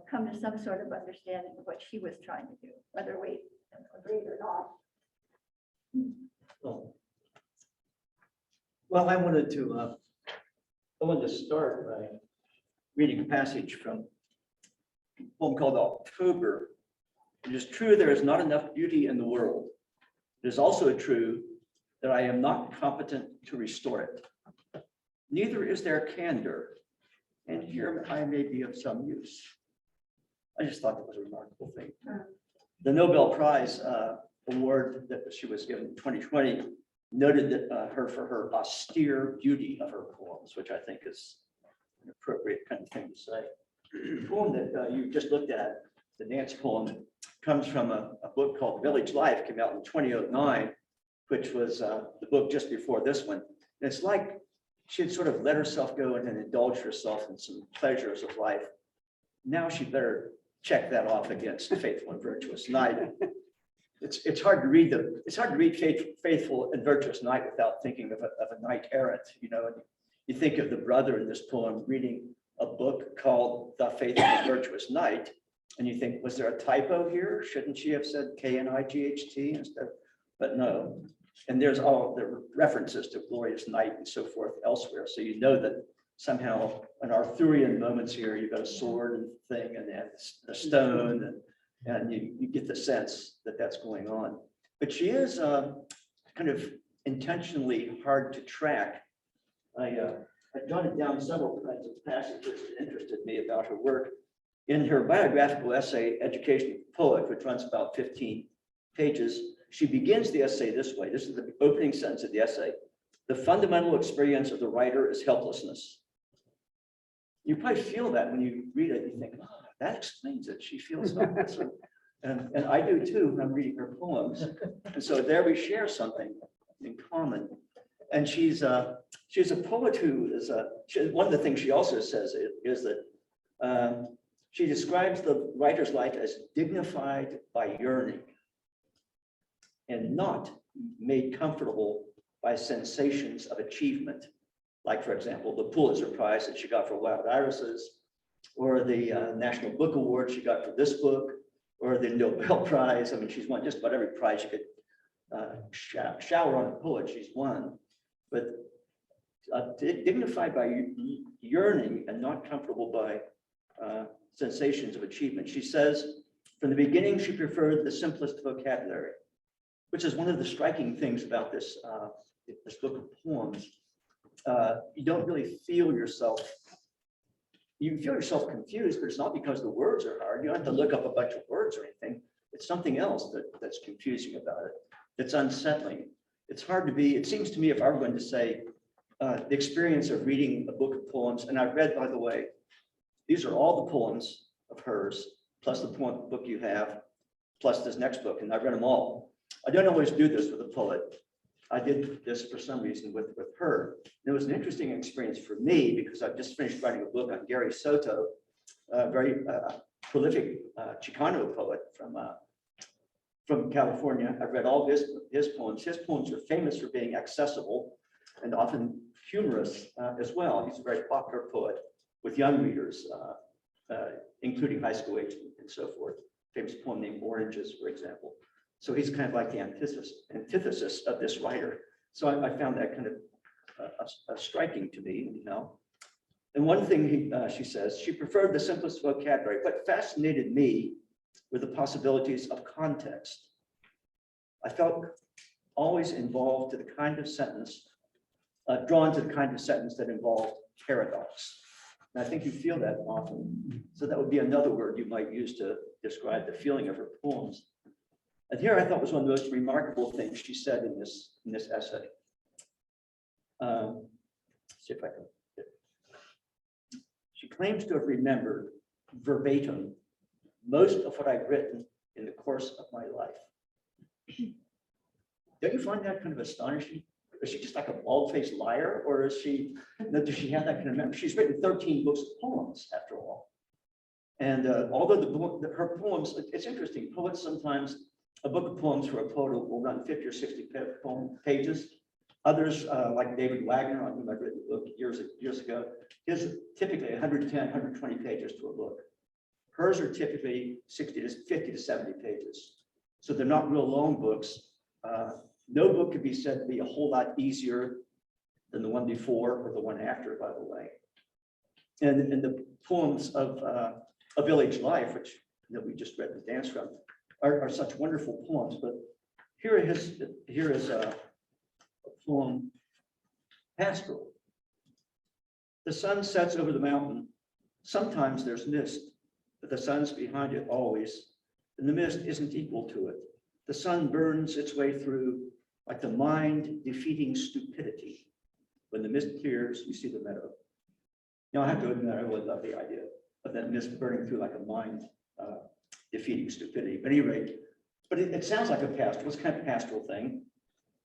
come to some sort of understanding of what she was trying to do, whether we agree or not. Well, I wanted to start by reading a passage from a poem called October. It is true there is not enough beauty in the world. It is also true that I am not competent to restore it. Neither is there candor, and here I may be of some use. I just thought that was a remarkable thing. The Nobel Prize award that she was given in 2020 noted that her for her austere beauty of her poems, which I think is an appropriate kind of thing to say. The poem that you just looked at, the dance poem, comes from a book called Village Life, came out in 2009, which was the book just before this one. And it's like she had sort of let herself go and indulge herself in some pleasures of life. Now she better check that off against Faithful and Virtuous Night. It's hard to read Faithful and Virtuous Night without thinking of a knight errant. And you think of the brother in this poem reading a book called The Faithful and Virtuous Night, and you think, was there a typo here? Shouldn't she have said K-N-I-G-H-T instead? But no. And there's all the references to glorious night and so forth elsewhere. So you know that somehow in Arthurian moments here, you've got a sword and thing and a stone, and you get the sense that that's going on. But she is kind of intentionally hard to track. I jotted down several kinds of passages that interested me about her work. In her biographical essay, Education of the Poet, which runs about 15 pages, she begins the essay this way. This is the opening sentence of the essay. The fundamental experience of the writer is helplessness. You probably feel that when you read it, you think, oh, that explains it. She feels helpless. And I do too when I'm reading her poems. And so there we share something in common. And she's a poet who is one of the things she also says is that she describes the writer's life as dignified by yearning and not made comfortable by sensations of achievement. Like, for example, the Pulitzer Prize that she got for Wild Irises, or the National Book Award she got for this book, or the Nobel Prize. I mean, she's won just about every prize you could shower on a poet, she's won. But dignified by yearning and not comfortable by sensations of achievement. She says, from the beginning, she preferred the simplest vocabulary, which is one of the striking things about this book of poems. You don't really feel yourself, you feel yourself confused, but it's not because the words are hard. You don't have to look up a bunch of words or anything. It's something else that's confusing about it. It's unsettling. It's hard to be, it seems to me, if I were going to say the experience of reading a book of poems, and I've read, by the way, these are all the poems of hers, plus the poem book you have, plus this next book, and I've read them all. I don't always do this with a poet. I did this for some reason with her. And it was an interesting experience for me because I've just finished writing a book on Gary Soto, a very prolific Chicano poet from California. I've read all his poems. His poems are famous for being accessible and often humorous as well. He's a very popular poet with young readers, including high school age and so forth. Famous poem named Oranges, for example. So he's kind of like the antithesis of this writer. So I found that kind of striking to me, And one thing she says, she preferred the simplest vocabulary. What fascinated me were the possibilities of context. I felt always involved to the kind of sentence, drawn to the kind of sentence that involved paradox. And I think you feel that often. So that would be another word you might use to describe the feeling of her poems. And here I thought was one of the most remarkable things she said in this essay. See if I can. She claims to have remembered verbatim most of what I've written in the course of my life. Don't you find that kind of astonishing? Is she just like a bald-faced liar, or is she, does she have that kind of memory? She's written 13 books of poems, after all. And although her poems, it's interesting, poets sometimes, a book of poems for a poet will run 50 or 60 pages. Others, like David Wagner, on whom I've written a book years ago, his typically 110, 120 pages to a book. Hers are typically 50 to 70 pages. So they're not real long books. No book could be said to be a whole lot easier than the one before or the one after, by the way. And the poems of A Village Life, which we just read the dance from, are such wonderful poems. But here is a poem, Pastoral. The sun sets over the mountain. Sometimes there's mist, but the sun's behind it always, and the mist isn't equal to it. The sun burns its way through like the mind-defeating stupidity. When the mist clears, you see the meadow. Now, I have to admit, I really love the idea of that mist burning through like a mind-defeating stupidity. But at any rate, but it sounds like a pastoral, it's kind of a pastoral thing.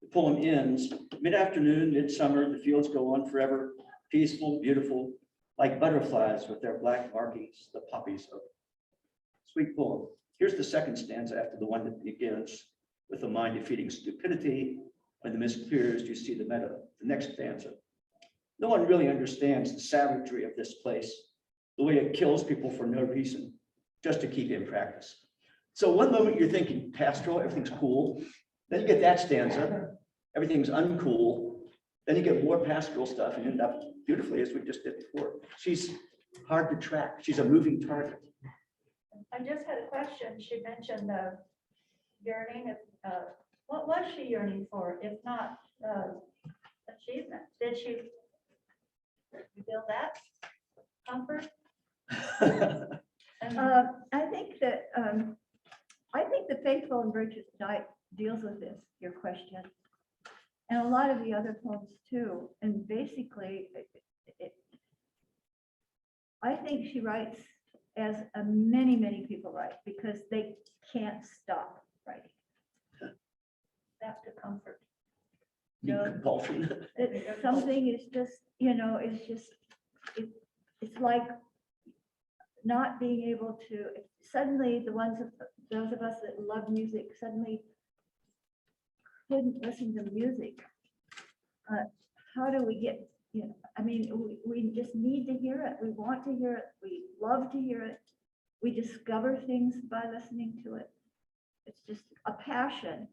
The poem ends, mid-afternoon, midsummer, the fields go on forever, peaceful, beautiful, like butterflies with their black markings, the poppies of sweet poem. Here's the second stanza after the one that begins with the mind-defeating stupidity. When the mist clears, you see the meadow. The next stanza. No one really understands the savagery of this place, the way it kills people for no reason, just to keep in practice. So one moment you're thinking pastoral, everything's cool. Then you get that stanza, everything's uncool. Then you get more pastoral stuff and end up beautifully as we just did before. She's hard to track. She's a moving target. I just had a question. She mentioned yearning. What was she yearning for, if not achievement? Did she feel that comfort? And I think the Faithful and Virtuous Night deals with this, your question, and a lot of the other poems too. And basically, I think she writes as many people write because they can't stop writing. that's the comfort. Need compulsion. Something is just, it's like not being able to, suddenly those of us that love music suddenly couldn't listen to music. How do we get, we just need to hear it. We want to hear it. We love to hear it. We discover things by listening to it. It's just a passion,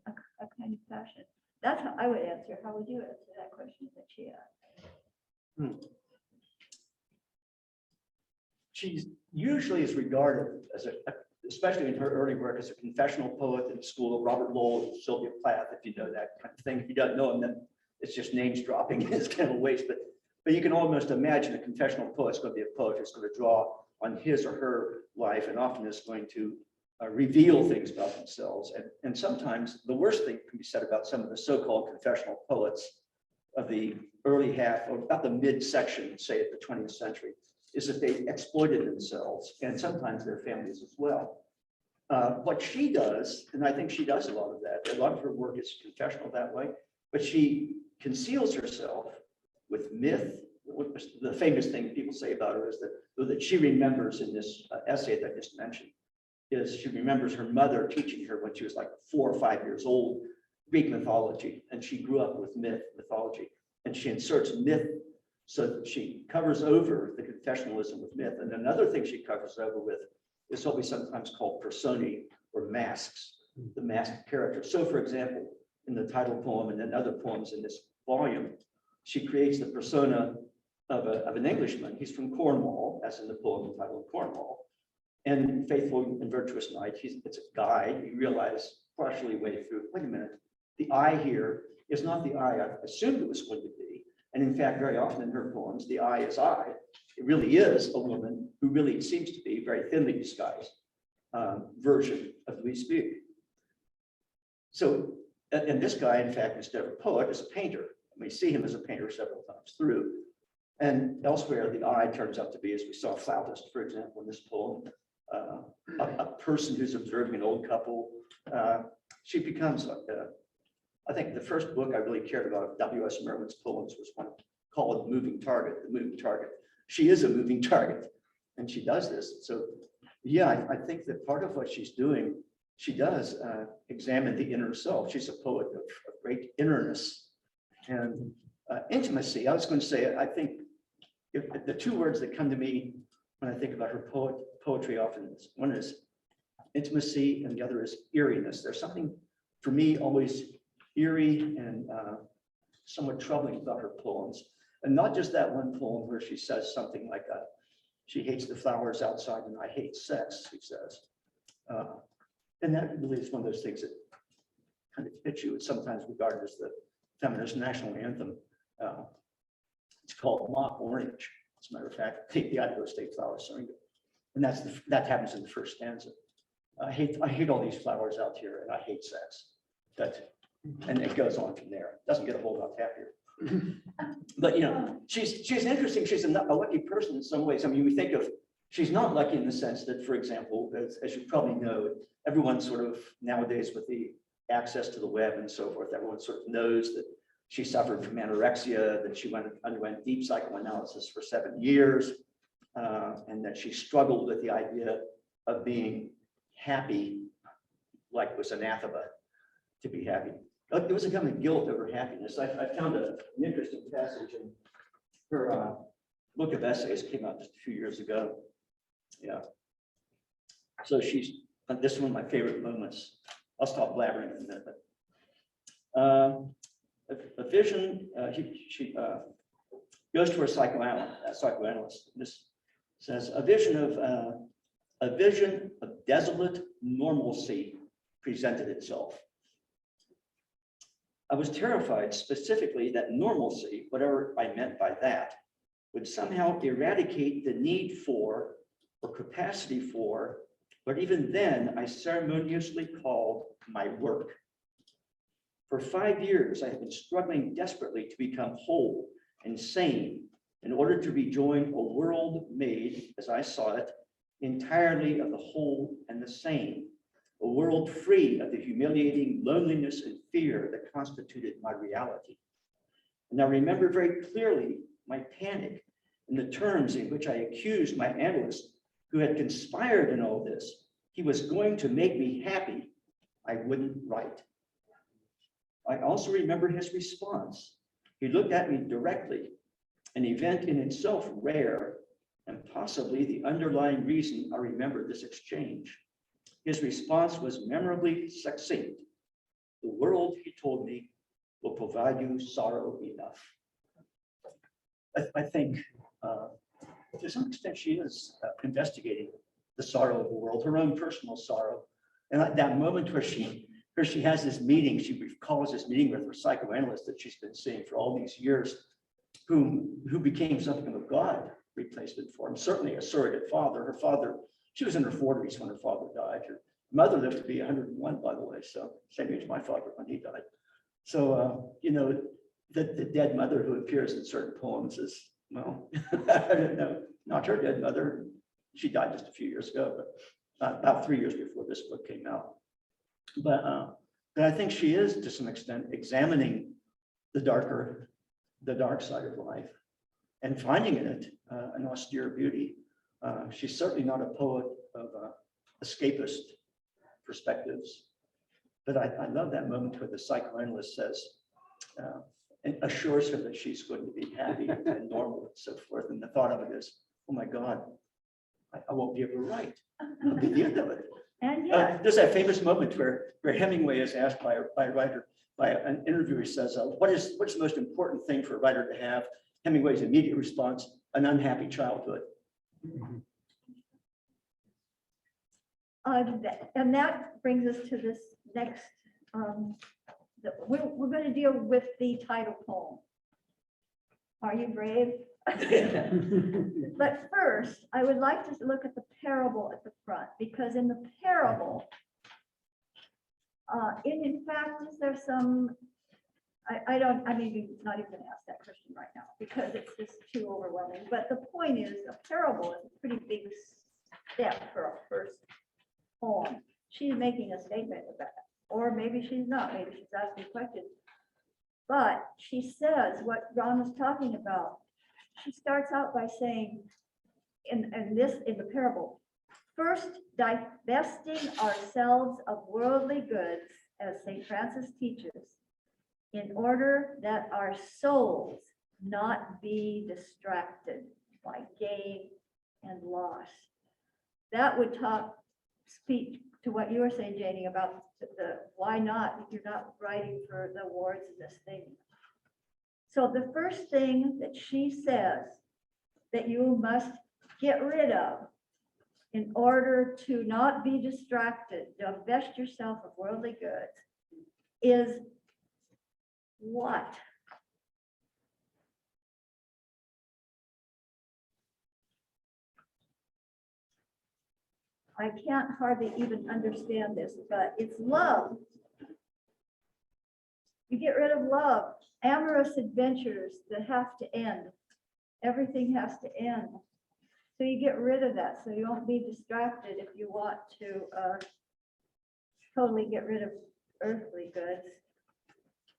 a kind of passion. That's how I would answer. How would you answer that question that she asked? She usually is regarded as especially in her early work, as a confessional poet in school. Robert Lowell, Sylvia Plath, if you know that kind of thing. If you don't know him, then it's just names dropping. It's kind of a waste. But you can almost imagine a confessional poet's going to be a poet who's going to draw on his or her life, and often is going to reveal things about themselves. And sometimes the worst thing can be said about some of the so-called confessional poets of the early half, or about the midsection, say, of the 20th century, is that they exploited themselves and sometimes their families as well. What she does, and I think she does a lot of that, a lot of her work is confessional that way, but she conceals herself with myth. The famous thing people say about her is that she remembers in this essay that I just mentioned, is she remembers her mother teaching her when she was like 4 or 5 years old, Greek mythology, and she grew up with mythology, and she inserts myth so that she covers over the confessionalism with myth. And another thing she covers over with is what we sometimes call personae, or masks, the masked character. So for example, in the title poem and then other poems in this volume, she creates the persona of an Englishman. He's from Cornwall, as in the poem entitled Cornwall. And Faithful and Virtuous Night, it's a guy. You realize partially way through, wait a minute, the I here is not the I assumed it was going to be. And in fact, very often in her poems, the I is I. It really is a woman who really seems to be very thinly disguised version of Louise Glück. So, and this guy, in fact, instead of a poet, is a painter. And we see him as a painter several times through. And elsewhere, the I turns out to be, as we saw, a flautist, for example, in this poem, a person who's observing an old couple. She becomes I think the first book I really cared about W.S. Merwin's poems was one called Moving Target, The Moving Target. She is a moving target, and she does this. So, yeah, I think that part of what she's doing, she does examine the inner self. She's a poet of great innerness and intimacy. I was going to say, I think if the two words that come to me when I think about her poetry often, one is intimacy and the other is eeriness. There's something for me always eerie and somewhat troubling about her poems. And not just that one poem where she says something like she hates the flowers outside and I hate sex, she says. And that really is one of those things that kind of hits you. It's sometimes regarded as the feminist national anthem. It's called Mock Orange. As a matter of fact, take the Idaho State Flower Syringa. And that happens in the first stanza. I hate all these flowers out here and I hate sex. And it goes on from there. Doesn't get a whole lot happier. But you know, she's interesting. She's a lucky person in some ways. I mean, we think of, she's not lucky in the sense that, for example, as you probably know, everyone sort of nowadays with the access to the web and so forth, everyone sort of knows that she suffered from anorexia, that she underwent deep psychoanalysis for 7 years, and that she struggled with the idea of being happy, like was anathema to be happy. There was a kind of guilt over happiness. I found an interesting passage in her book of essays, came out just a few years ago. Yeah. So this is one of my favorite moments. I'll stop blabbering in a minute. A vision, she goes to her psychoanalyst. This says, a vision of desolate normalcy presented itself. I was terrified specifically that normalcy, whatever I meant by that, would somehow eradicate the need for or capacity for what even then I ceremoniously called my work. For 5 years, I have been struggling desperately to become whole and sane in order to rejoin a world made, as I saw it, entirely of the whole and the sane, a world free of the humiliating loneliness and fear that constituted my reality. And I remember very clearly my panic in the terms in which I accused my analyst, who had conspired in all this. He was going to make me happy. I wouldn't write. I also remember his response. He looked at me directly, an event in itself rare, and possibly the underlying reason I remember this exchange. His response was memorably succinct. The world, he told me, will provide you sorrow enough. I think to some extent she is investigating the sorrow of the world, her own personal sorrow. And that moment where she has this meeting, she recalls this meeting with her psychoanalyst that she's been seeing for all these years, who became something of a God replacement for him, certainly a surrogate father. Her father, she was in her 40s when her father died. Her mother lived to be 101, by the way, so same age my father when he died. So, you know, the dead mother who appears in certain poems is, well, I don't know, not her dead mother. She died just a few years ago, but about 3 years before this book came out. But I think she is, to some extent, examining the dark side of life and finding in it an austere beauty. She's certainly not a poet of escapist perspectives, but I love that moment where the psychoanalyst says, and assures her that she's going to be happy and normal and so forth. And the thought of it is, oh my God, I won't be able to write. That'll be the end of it. And yeah, There's that famous moment where Hemingway is asked by a writer, by an interviewer, says, what's the most important thing for a writer to have? Hemingway's immediate response, an unhappy childhood. And that brings us to this next, we're going to deal with the title poem. Are you brave? But first, I would like to look at the parable at the front, because in the parable, in fact, is there some, I may not even ask that question right now, because it's just too overwhelming. But the point is, a parable is a pretty big step for a first poem. She's making a statement about it, or maybe she's not. Maybe she's asking questions. But she says what Ron was talking about. She starts out by saying, in the parable, first divesting ourselves of worldly goods, as St. Francis teaches, in order that our souls not be distracted by gain and loss. That would speak to what you were saying, Janie, about the why not, if you're not writing for the awards and this thing. So the first thing that she says that you must get rid of in order to not be distracted, divest yourself of worldly goods, is what? I can't hardly even understand this, but it's love. You get rid of love, amorous adventures that have to end. Everything has to end. So you get rid of that, so you won't be distracted if you want to totally get rid of earthly goods.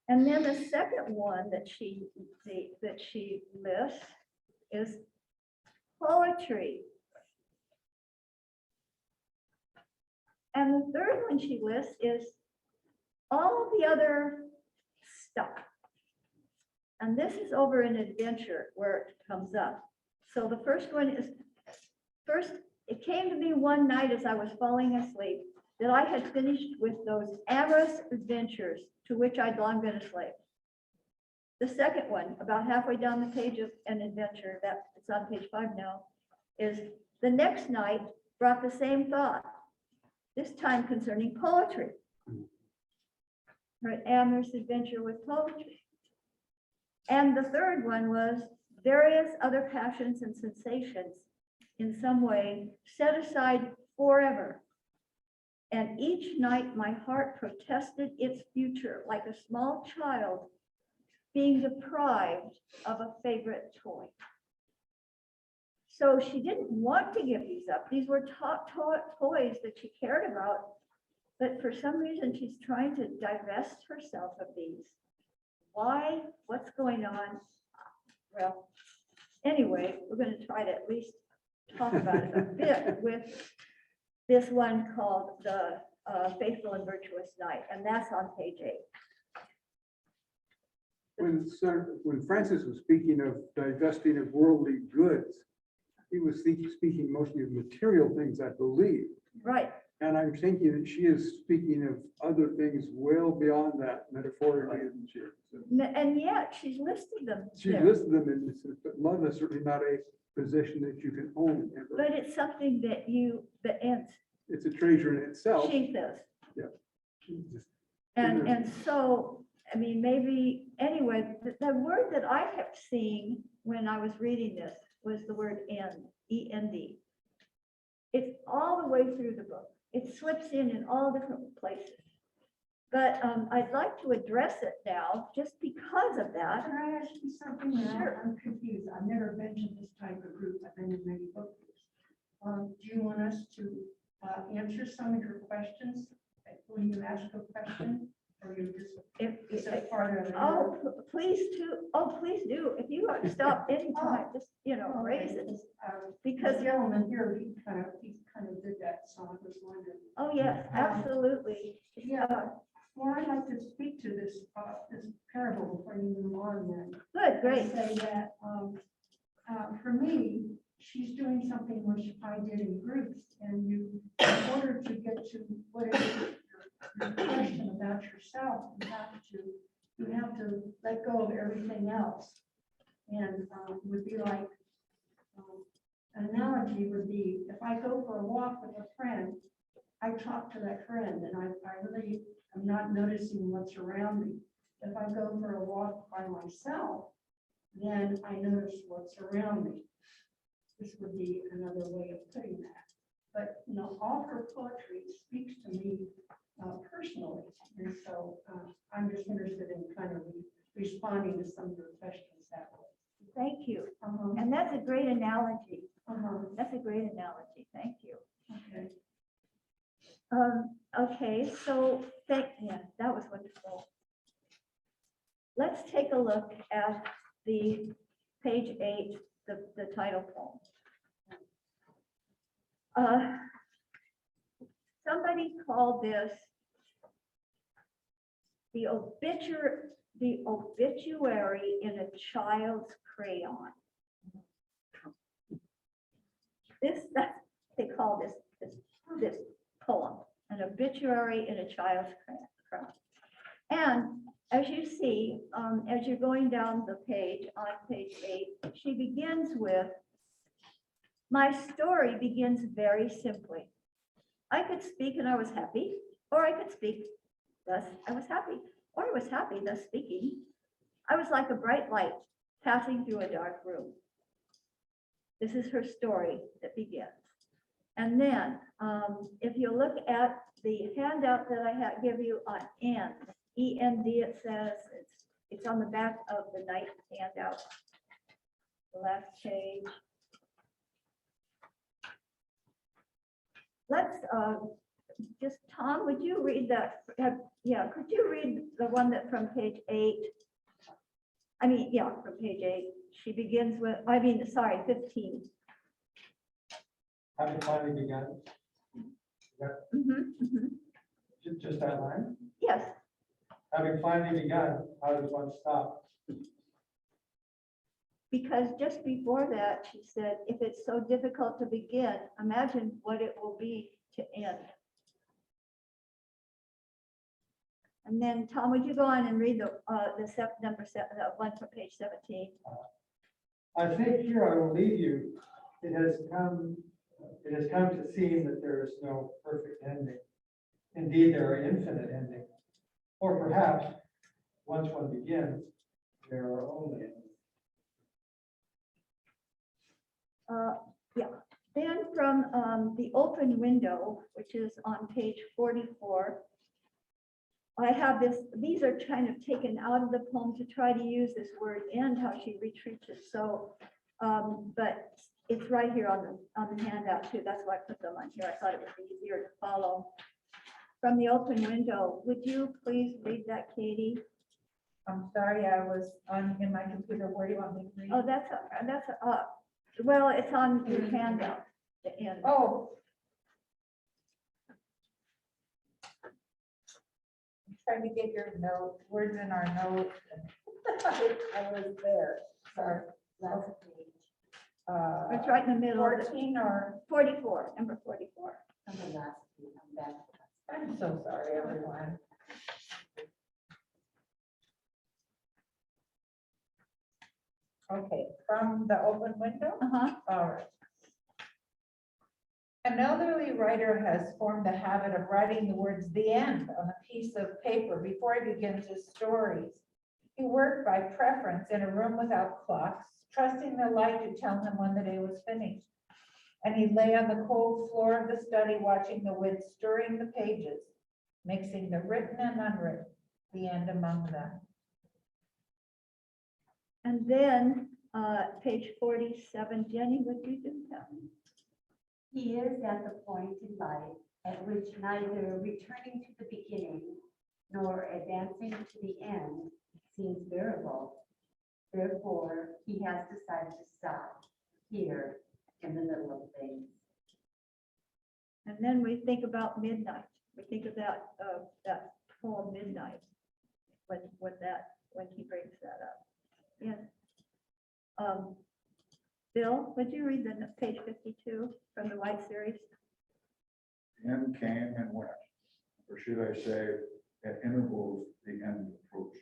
And then the second one that she lists is poetry. And the third one she lists is all the other stuff. And this is over in adventure where it comes up. So the first one is, first, it came to me one night as I was falling asleep that I had finished with those amorous adventures to which I'd long been a slave. The second one, about halfway down the page of an adventure, that it's on page 5 now, is the next night brought the same thought, this time concerning poetry. Right, amorous adventure with poetry. And the third one was various other passions and sensations in some way set aside forever. And each night my heart protested its future like a small child being deprived of a favorite toy. So she didn't want to give these up. These were top toys that she cared about, but for some reason she's trying to divest herself of these. Why? What's going on? Well, anyway, we're going to try to at least talk about it a bit with this one called the Faithful and Virtuous Night, and that's on page 8. When Francis was speaking of divesting of worldly goods, he was speaking mostly of material things, I believe. Right. And I'm thinking that she is speaking of other things well beyond that metaphorically, isn't she? And yet she's listed them. She there. listed them in this, but love is certainly not a possession that you can own. Ever. But it's something that ends. It's a treasure in itself. She says. Yeah. Just- And so, I mean, maybe, anyway, the word that I kept seeing when I was reading this was the word end, E-N-D. It's all the way through the book. It slips in all different places. But I'd like to address it now, just because of that. Can I ask you something? Now? Sure. I'm confused. I've never been to this type of group. I've been in many book groups. Do you want us to answer some of your questions when you ask a question? Or you just, is that part of it? Oh, please do. If you want to stop anytime, just, raise it. Because Because, gentleman here, he kind of did that, so I was wondering. oh, yes, absolutely. Yeah, well, I'd like to speak to this parable before you move on then. Good, great. Say that, for me, she's doing something which I did in groups, and in order to get to what it is your question about yourself, you have to let go of everything else. And would be like, an analogy would be, if I go for a walk with a friend, I talk to that friend, and I really am not noticing what's around me. If I go for a walk by myself, then I notice what's around me. This would be another way of putting that. But, all her poetry speaks to me personally. And so I'm just interested in kind of responding to some of your questions that way. Thank you. And that's a great analogy. That's a great analogy. Thank you. Okay. Okay, so that was wonderful. let's take a look at the page 8, the title poem. Somebody called this the obituary in a child's crayon. They call this poem, an obituary in a child's crayon. And as you see, as you're going down the page, on page 8, she begins with, "My story begins very simply. I could speak and I was happy, or I could speak, thus I was happy, or I was happy, thus speaking. I was like a bright light passing through a dark room." This is her story that begins. And then, if you look at the handout that I give you on END, E-N-D, it says, it's on the back of the night handout, the last page. Let's, Tom, would you read that? Yeah, could you read the one that from page 8? I mean, yeah, from page 8. She begins with, 15. Having finally begun, just that line. Yes, Having finally begun, how does one stop? because just before that, she said, if it's so difficult to begin, imagine what it will be to end. And then, Tom, would you go on and read the number 7, the one from page 17? I think here I will leave you. It has come to seem that there is no perfect ending. Indeed, there are infinite endings. Or perhaps, once one begins, there are only endings. Yeah, then from the open window, which is on page 44, I have this, these are kind of taken out of the poem to try to use this word end, how she retreats it. So, but it's right here on the handout too. That's why I put them on here. I thought it would be easier to follow. From the open window, would you please read that, Katie? I'm sorry, I was in my computer. Where do you want me to read? Oh, well, it's on your handout, the end. Oh. I'm trying to get your note, words in our note. I was there, sorry. Last page, It's right in the middle. of the- 14 or, 44, number 44. on the last page, on that. I'm so sorry, everyone. Okay, from the open window? Uh-huh. All right. An elderly writer has formed the habit of writing the words "the end" on a piece of paper before he begins his stories. He worked by preference in a room without clocks, trusting the light to tell him when the day was finished. And he lay on the cold floor of the study, watching the wind stirring the pages, mixing the written and unwritten, the end among them. And then page 47, Jenny, would you do that? He is at the point in life at which neither returning to the beginning nor advancing to the end seems bearable. Therefore, he has decided to stop here in the middle of things. And then we think about midnight. We think of that poem Midnight when he brings that up. Yes. Bill, would you read the page 52 from the White series? The end came and went, or should I say, at intervals, the end approached.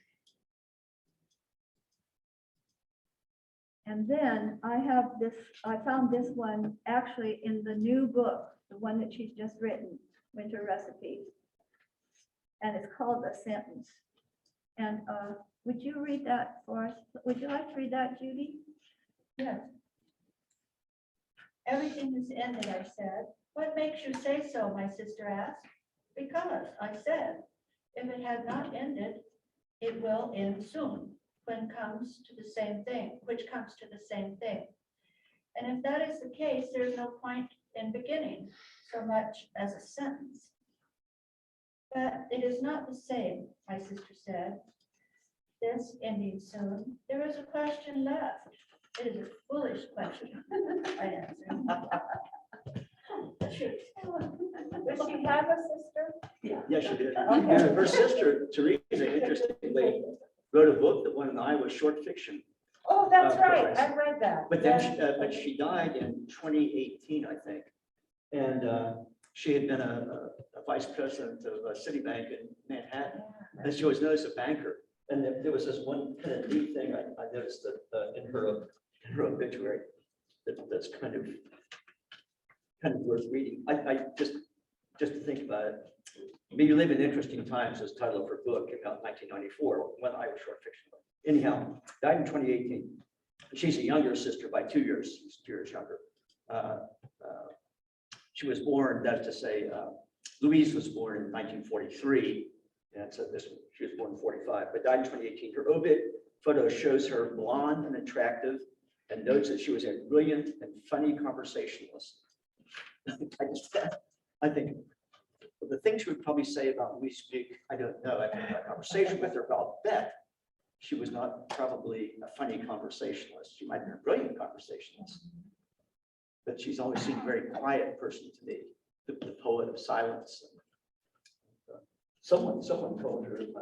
And then I found this one actually in the new book, the one that she's just written, Winter Recipes. And it's called A Sentence. And would you read that for us? Would you like to read that, Judy? Yes. Everything has ended, I said. What makes you say so, my sister asked. Because, I said, if it had not ended, it will end soon, which comes to the same thing. And if that is the case, there's no point in beginning so much as a sentence. But it is not the same, my sister said. this ending soon, there is a question left. It is a foolish question. I answer. Does she have a sister? Yeah, she did. Okay. Her sister, Teresa, interestingly, wrote a book that won an Iowa short fiction. Oh, that's right. Prize. I read that. But then she died in 2018, I think. And she had been a vice president of Citibank in Manhattan. And she was known as a banker. And there was this one kind of neat thing I noticed that in her obituary that's kind of worth reading. I just to think about it. I mean, you live in interesting times. This title of her book came out in 1994, one Irish short fiction book. Anyhow, died in 2018. She's a younger sister by 2 years. She's 2 years younger. She was born, that is to say, Louise was born in 1943. And so she was born in 45, but died in 2018. Her obit photo shows her blonde and attractive and notes that she was a brilliant and funny conversationalist. I think the things she would probably say about Louise Glück, I don't know. I've had a conversation with her, but I'll bet she was not probably a funny conversationalist. She might have been a brilliant conversationalist, but she's always seemed a very quiet person to me, the poet of silence. Someone called her in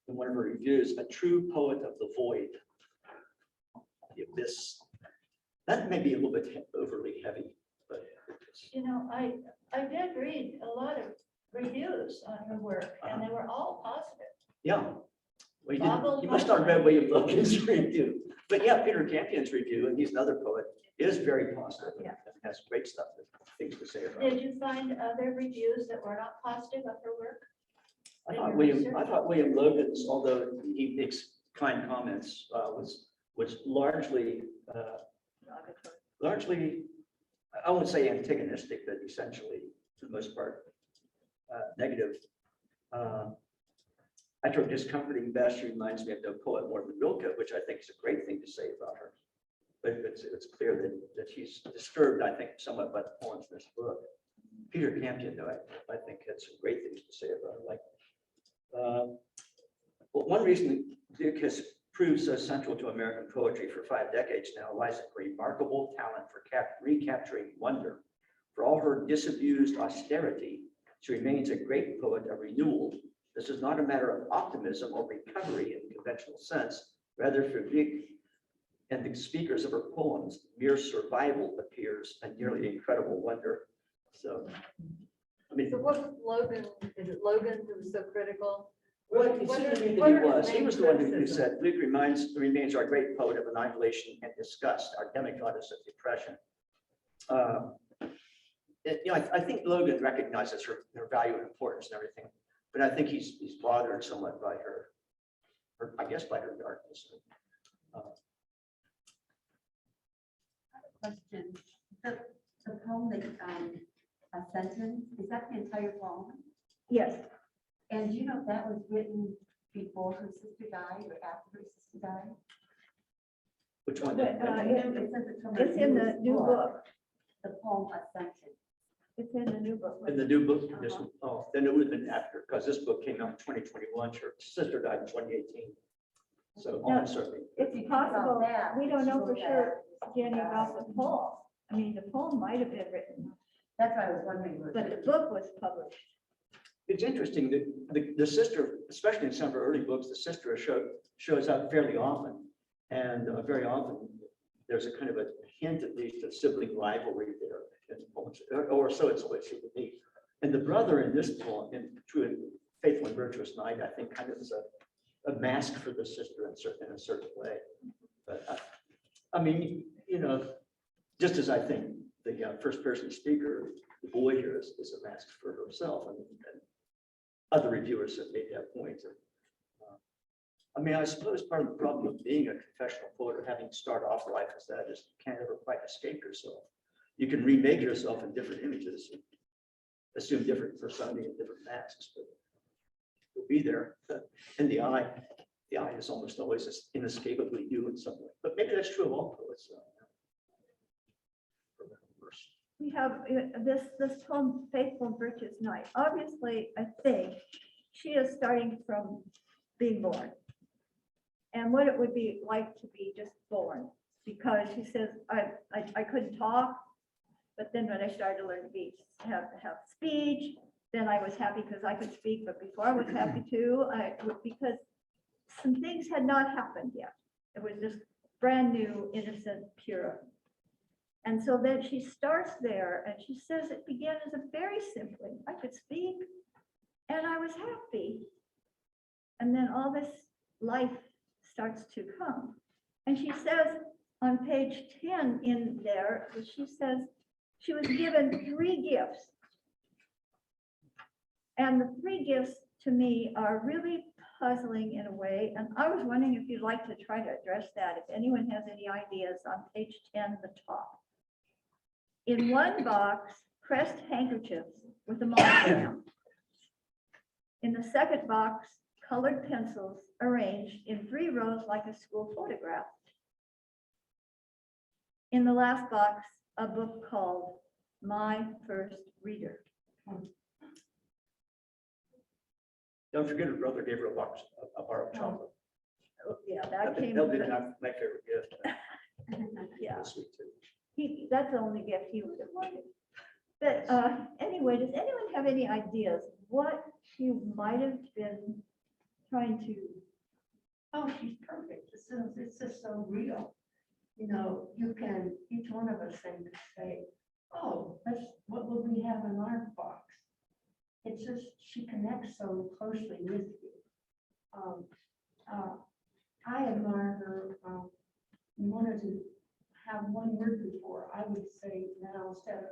one of her reviews, a true poet of the void, the abyss. That may be a little bit overly heavy, but You know, I did read a lot of reviews on her work, and they were all positive. yeah. Well, you must not have read William Logan's review, but yeah, Peter Campion's review, and he's another poet, is very positive. Yeah. And has great stuff, things to say about. Did you find other reviews that were not positive of her work? I thought William Logan's, although he makes kind comments, was largely, I won't say antagonistic, but essentially, for the most part, negative. I took discomforting best. She reminds me of no poet more than Rilke, which I think is a great thing to say about her. But it's clear that she's disturbed, I think, somewhat by the poems in this book. Peter Campion, though, I think had some great things to say about her. Like, well, one reason Glück has proved so central to American poetry for 5 decades now lies in her remarkable talent for recapturing wonder. For all her disabused austerity, she remains a great poet of renewal. This is not a matter of optimism or recovery in the conventional sense. Rather, for Glück and the speakers of her poems, mere survival appears a nearly incredible wonder. So, I mean, So what was Logan, is it Logan who was so critical? well, it What seemed to are- me what that are his he main was the one who criticisms? said, Glück remains our great poet of annihilation and disgust, our demigoddess of depression. I think Logan recognizes her value and importance and everything, but I think he's bothered somewhat by her I guess by her darkness. Question. The poem that, a sentence, is that the entire poem? Yes. And do you know if that was written before her sister died or after her sister died? Which one? But, It says it's from her It's in the newest new book. The poem Ascension. It's in the new book. In the new book, then it would have been after, because this book came out in 2021, her sister died in 2018. So almost certainly. It's If you possible, think about that, we don't she know wrote for that sure, after Jenny, her about sister the poem. I mean, the poem might have been written, That's why I was wondering. where but the it- book was published. It's interesting that the sister, especially in some of her early books, the sister shows up fairly often. And very often, there's a kind of a hint at least of sibling rivalry there. Or so it's always seemed to me. And the brother in this poem, in Faithful and Virtuous Night, I think kind of is a mask for the sister in a certain way. But I mean, just as I think the first person speaker, the boy here is a mask for herself, and other reviewers have made that point. I mean, I suppose part of the problem of being a confessional poet or having to start off life as that is you can't ever quite escape yourself. You can remake yourself in different images, assume different persona and different masks, but you'll be there. And the eye is almost always inescapably you in some way. But maybe that's true of all poets. We have this poem, Faithful and Virtuous Night. Obviously, I think she is starting from being born. and what it would be like to be just born. Because she says, I couldn't talk, but then when I started to learn to have speech, then I was happy because I could speak, but before I was happy too, because some things had not happened yet. It was just brand new, innocent, pure. And so then she starts there and she says it began as a very simply, I could speak and I was happy. And then all this life starts to come. And she says on page 10 in there, she says she was given 3 gifts. And the 3 gifts to me are really puzzling in a way. And I was wondering if you'd like to try to address that, if anyone has any ideas on page 10, the top. In one box, pressed handkerchiefs with a monogram. In the second box, colored pencils arranged in 3 rows like a school photograph. In the last box, a book called My First Reader. Don't forget her brother gave her a box, a bar of chocolate. Oh, yeah, that came. That'll be my favorite gift. Yeah. That's sweet too. That's the only gift he would have wanted. But anyway, does anyone have any ideas what she might have been trying to? Oh, she's perfect. It's just so real. You know, you can, each one of us can say, oh, what would we have in our box? It's just, she connects so closely with you. I admire her. You wanted to have one word before, I would say now instead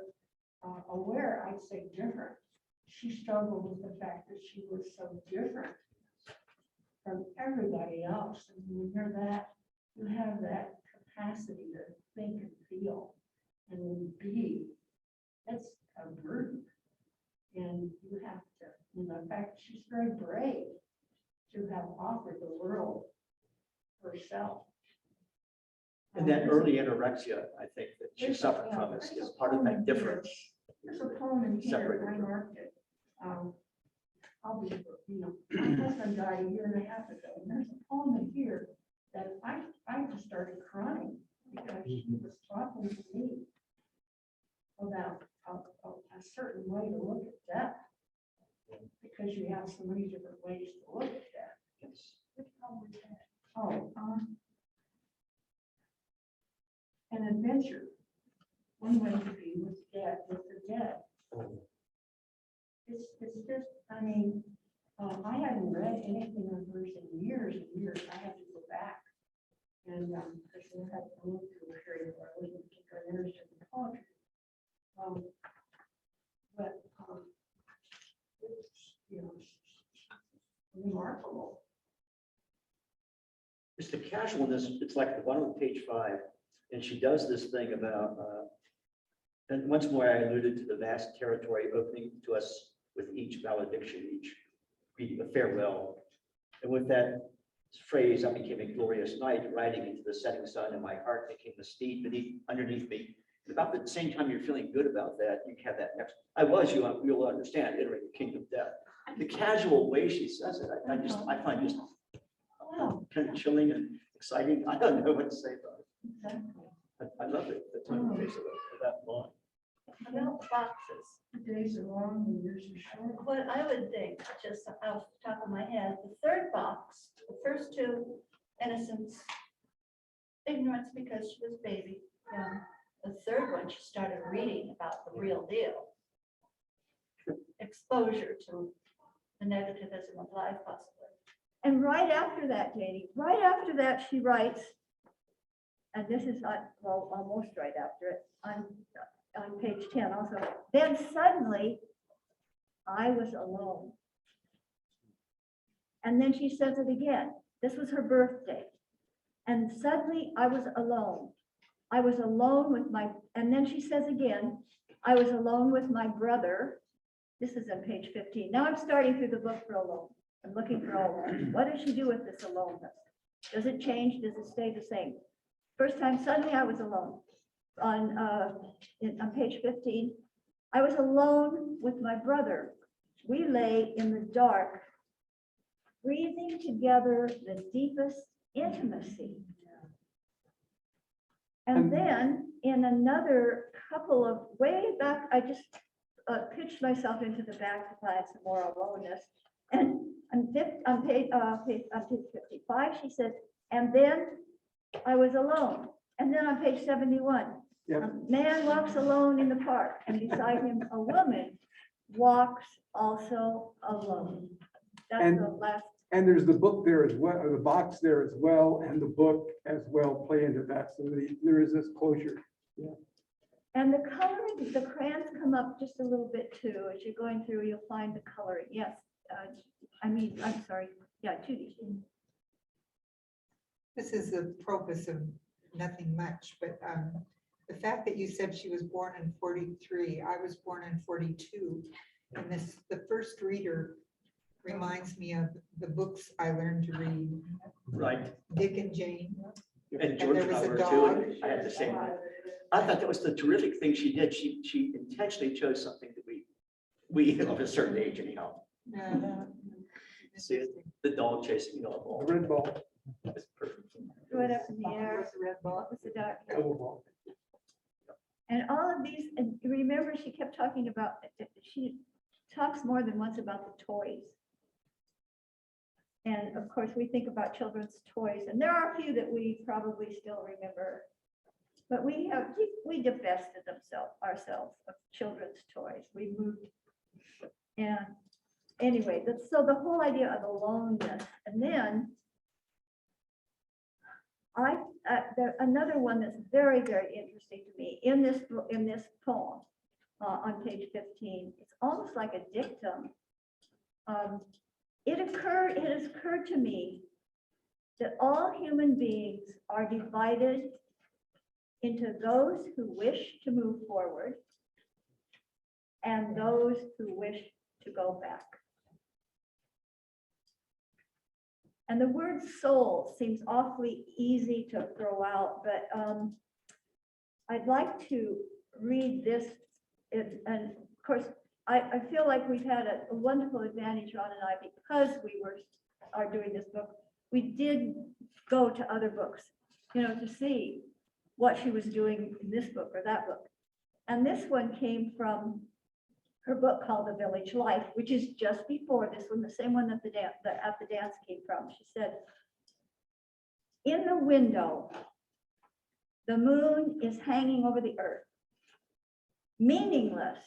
of aware, I'd say different. She struggled with the fact that she was so different from everybody else. And when you're that, you have that capacity to think and feel and be. That's a burden. And you have to, you know, in fact, she's very brave to have offered the world herself. And that early anorexia, I think that she suffered from is part of that difference. There's a poem in here, Separated I from- marked it. I'll be, you know, my husband died a year and a half ago, and there's a poem in here that I just started crying because she was talking to me about a certain way to look at death. Because you have so many different ways to look at death. Which poem was that? Oh, an adventure. One way to be with dead, with the dead. It's just, I mean, I hadn't read anything of hers in years and years. I had to go back. And because we had to go through a period where I wasn't particularly interested in poetry. But it's, you know, remarkable. It's the casualness, it's like the bottom of page 5, and she does this thing about, and once more I alluded to the vast territory opening to us with each valediction, each reading a farewell. And with that phrase, I became a glorious night, riding into the setting sun, and my heart became the steed underneath me. And about the same time you're feeling good about that, you have that next, you'll understand, entering the kingdom of death. The casual way she says it, I find just kind of chilling and exciting. I don't know what to say about it. Exactly. I love it, the tone of that line. About boxes, The days are long, the years are short. what I would think, just off the top of my head, the third box, the first 2, innocence, ignorance because she was baby, young. The third one, she started reading about the real deal. Exposure to the negativism of life, possibly. And right after that, Janie, right after that, she writes, and this is not, well, almost right after it, on page 10 also. Then suddenly, I was alone. And then she says it again. This was her birthday. And suddenly, I was alone. I was alone with and then she says again, I was alone with my brother. This is on page 15. Now I'm starting through the book for alone. I'm looking for alone. What does she do with this aloneness? Does it change? Does it stay the same? First time, suddenly I was alone. On page 15, I was alone with my brother. We lay in the dark, breathing together the deepest intimacy. And- And then in another couple of way back, I just pitched myself into the back to find some more aloneness. And on page 55, she says, and then I was alone. And then on page 71, Yep. a man walks alone in the park, and beside him, a woman walks also alone. That's And- the last. And there's the book there as well, or the box there as well, and the book as well play into that. So there is this closure. And the coloring, the crayons come up just a little bit too. As you're going through, you'll find the coloring. Yes. I'm sorry. Yeah, Judy. This is the propos of nothing much, but the fact that you said she was born in 43, I was born in 42. And the first reader reminds me of the books I learned to read, Right. Dick and Jane. And George there was a Howard too. dog. And I had the same. I thought that was the terrific thing she did. She intentionally chose something that we of a certain age anyhow. See, the dog chasing, The a ball. red ball, It's perfect. Throw it up in the air. Where's the red ball? What was the dark? yellow ball. And all of these, and remember, she kept talking about, she talks more than once about the toys. And of course, we think about children's toys, and there are a few that we probably still remember. But we divested ourselves of children's toys. We moved. And anyway, so the whole idea of aloneness, and then another one that's very, very interesting to me in this poem on page 15, it's almost like a dictum. It has occurred to me that all human beings are divided into those who wish to move forward and those who wish to go back. And the word soul seems awfully easy to throw out, but I'd like to read this. And of course, I feel like we've had a wonderful advantage, Ron and I, because we are doing this book. We did go to other books, to see what she was doing in this book or that book. And this one came from her book called The Village Life, which is just before this one, the same one that At the Dance came from. She said, in the window, the moon is hanging over the earth, meaningless,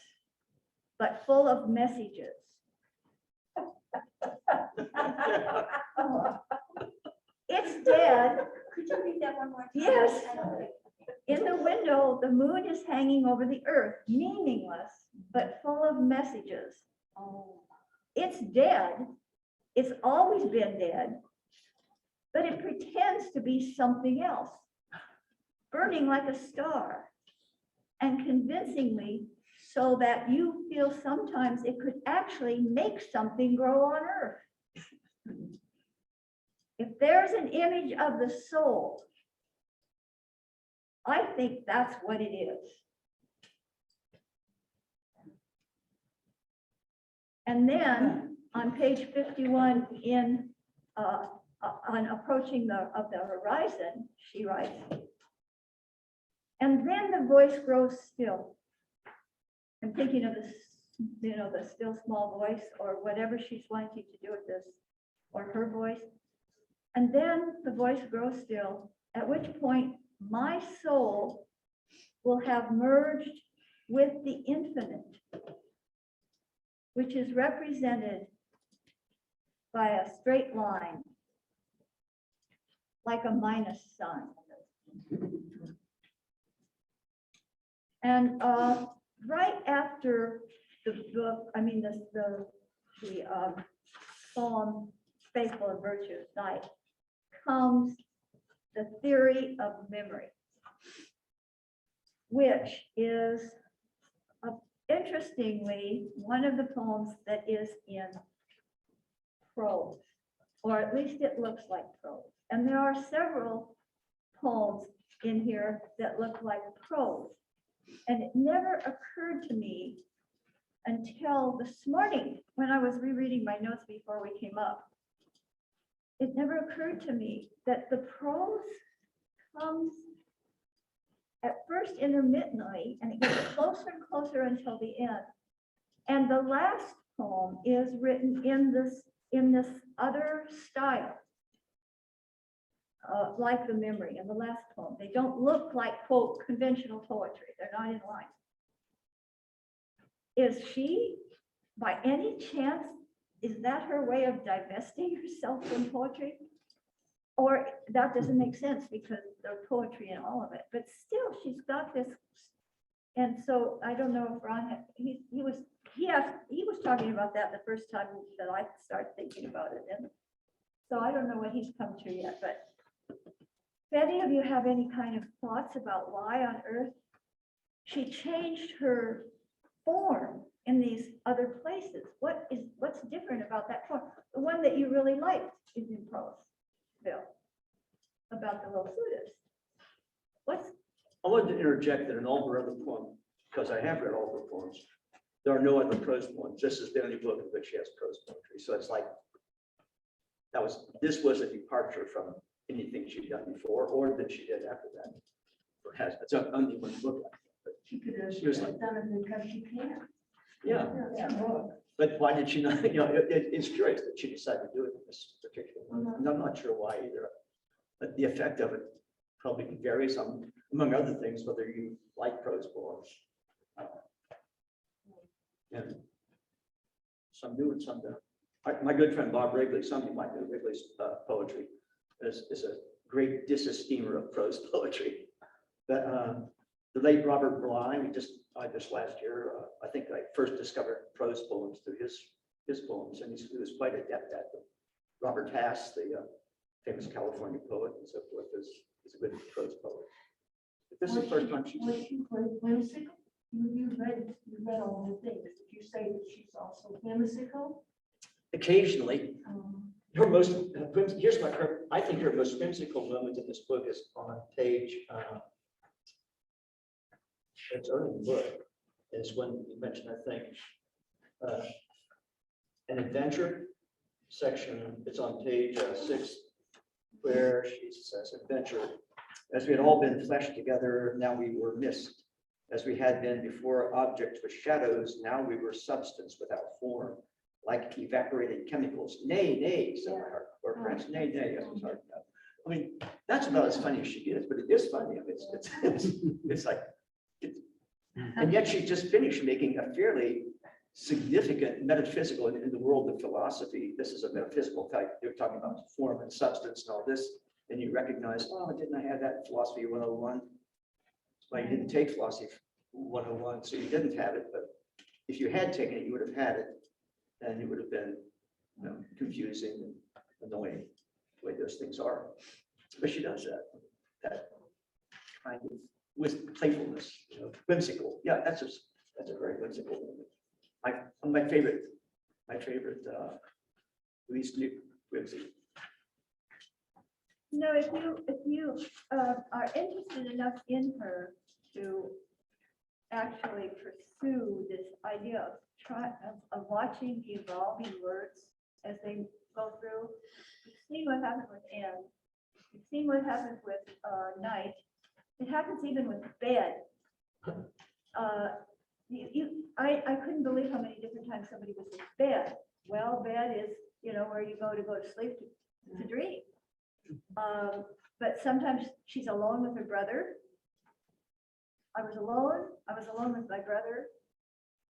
but full of messages. It's dead. Could you read that one more time? Yes. In the window, the moon is hanging over the earth, meaningless, but full of messages. Oh. It's dead. It's always been dead, but it pretends to be something else, burning like a star, and convincingly so that you feel sometimes it could actually make something grow on earth. If there's an image of the soul, I think that's what it is. And then on page 51 on approaching the horizon, she writes, and then the voice grows still. I'm thinking of this, the still small voice or whatever she's wanting to do with this, or her voice. And then the voice grows still, at which point my soul will have merged with the infinite, which is represented by a straight line, like a minus sign. And right after the book, the poem Faithful and Virtuous Night, comes the theory of memory, which is interestingly one of the poems that is in prose, or at least it looks like prose. And there are several poems in here that look like prose. And it never occurred to me until this morning when I was rereading my notes before we came up, it never occurred to me that the prose comes at first intermittently, and it gets closer and closer until the end. And the last poem is written in this other style, like the memory in the last poem. They don't look like, quote, conventional poetry. They're not in line. Is she, by any chance, is that her way of divesting herself from poetry? Or that doesn't make sense because there's poetry in all of it, but still she's got this. And so I don't know if Ron, he was talking about that the first time that I started thinking about it. And so I don't know what he's come to yet, but if any of you have any kind of thoughts about why on earth she changed her form in these other places, what's different about that form? The one that you really liked is in prose, Bill, about the Losudas. I wanted to interject that in all her other poems, because I have read all her poems, there are no other prose poems. This is the only book in which she has prose poetry. So it's like, this was a departure from anything she'd done before or that she did after that. Perhaps it's only one book. But She could have she was like, done it because she can. yeah. But why did she not, it's curious that she decided to do it in this particular one. And I'm not sure why either. But the effect of it probably varies among other things, whether you like prose poems. And some do and some don't. My good friend Bob Wrigley, some of you might know Wrigley's poetry, is a great disesteemer of prose poetry. But the late Robert Bly, just last year, I think I first discovered prose poems through his poems, and he was quite adept at them. Robert Hass, the famous California poet and so forth, is a good prose poet. But this is the first time she's. Was she whimsical? You read all the things. Did you say that she's also whimsical? Occasionally, her most, here's my, I think her most whimsical moment in this book is on page, it's early in the book, is when you mentioned, I think, an adventure section. It's on page 6, where she says, adventure. As we had all been fleshed together, now we were mist. As we had been before objects with shadows, now we were substance without form, like evaporated chemicals. Nay, nay, said my heart, or perhaps nay, nay, as was hard enough. I mean, that's about as funny as she is, but it is funny. I mean, it's like, and yet she just finished making a fairly significant metaphysical in the world of philosophy. This is a metaphysical type. They're talking about form and substance and all this. And you recognize, oh, didn't I have that in philosophy 101? Well, you didn't take philosophy 101, so you didn't have it. But if you had taken it, you would have had it. And it would have been confusing and annoying the way those things are. But she does that kind of with playfulness, whimsical. Yeah, that's a very whimsical moment. My favorite Louise Glück whimsy. If you are interested enough in her to actually pursue this idea of watching the evolving words as they go through, you've seen what happened with Anne. You've seen what happened with Night. It happens even with Bed. I couldn't believe how many different times somebody was in bed. Well, bed is, where you go to sleep to dream. But sometimes she's alone with her brother. I was alone with my brother.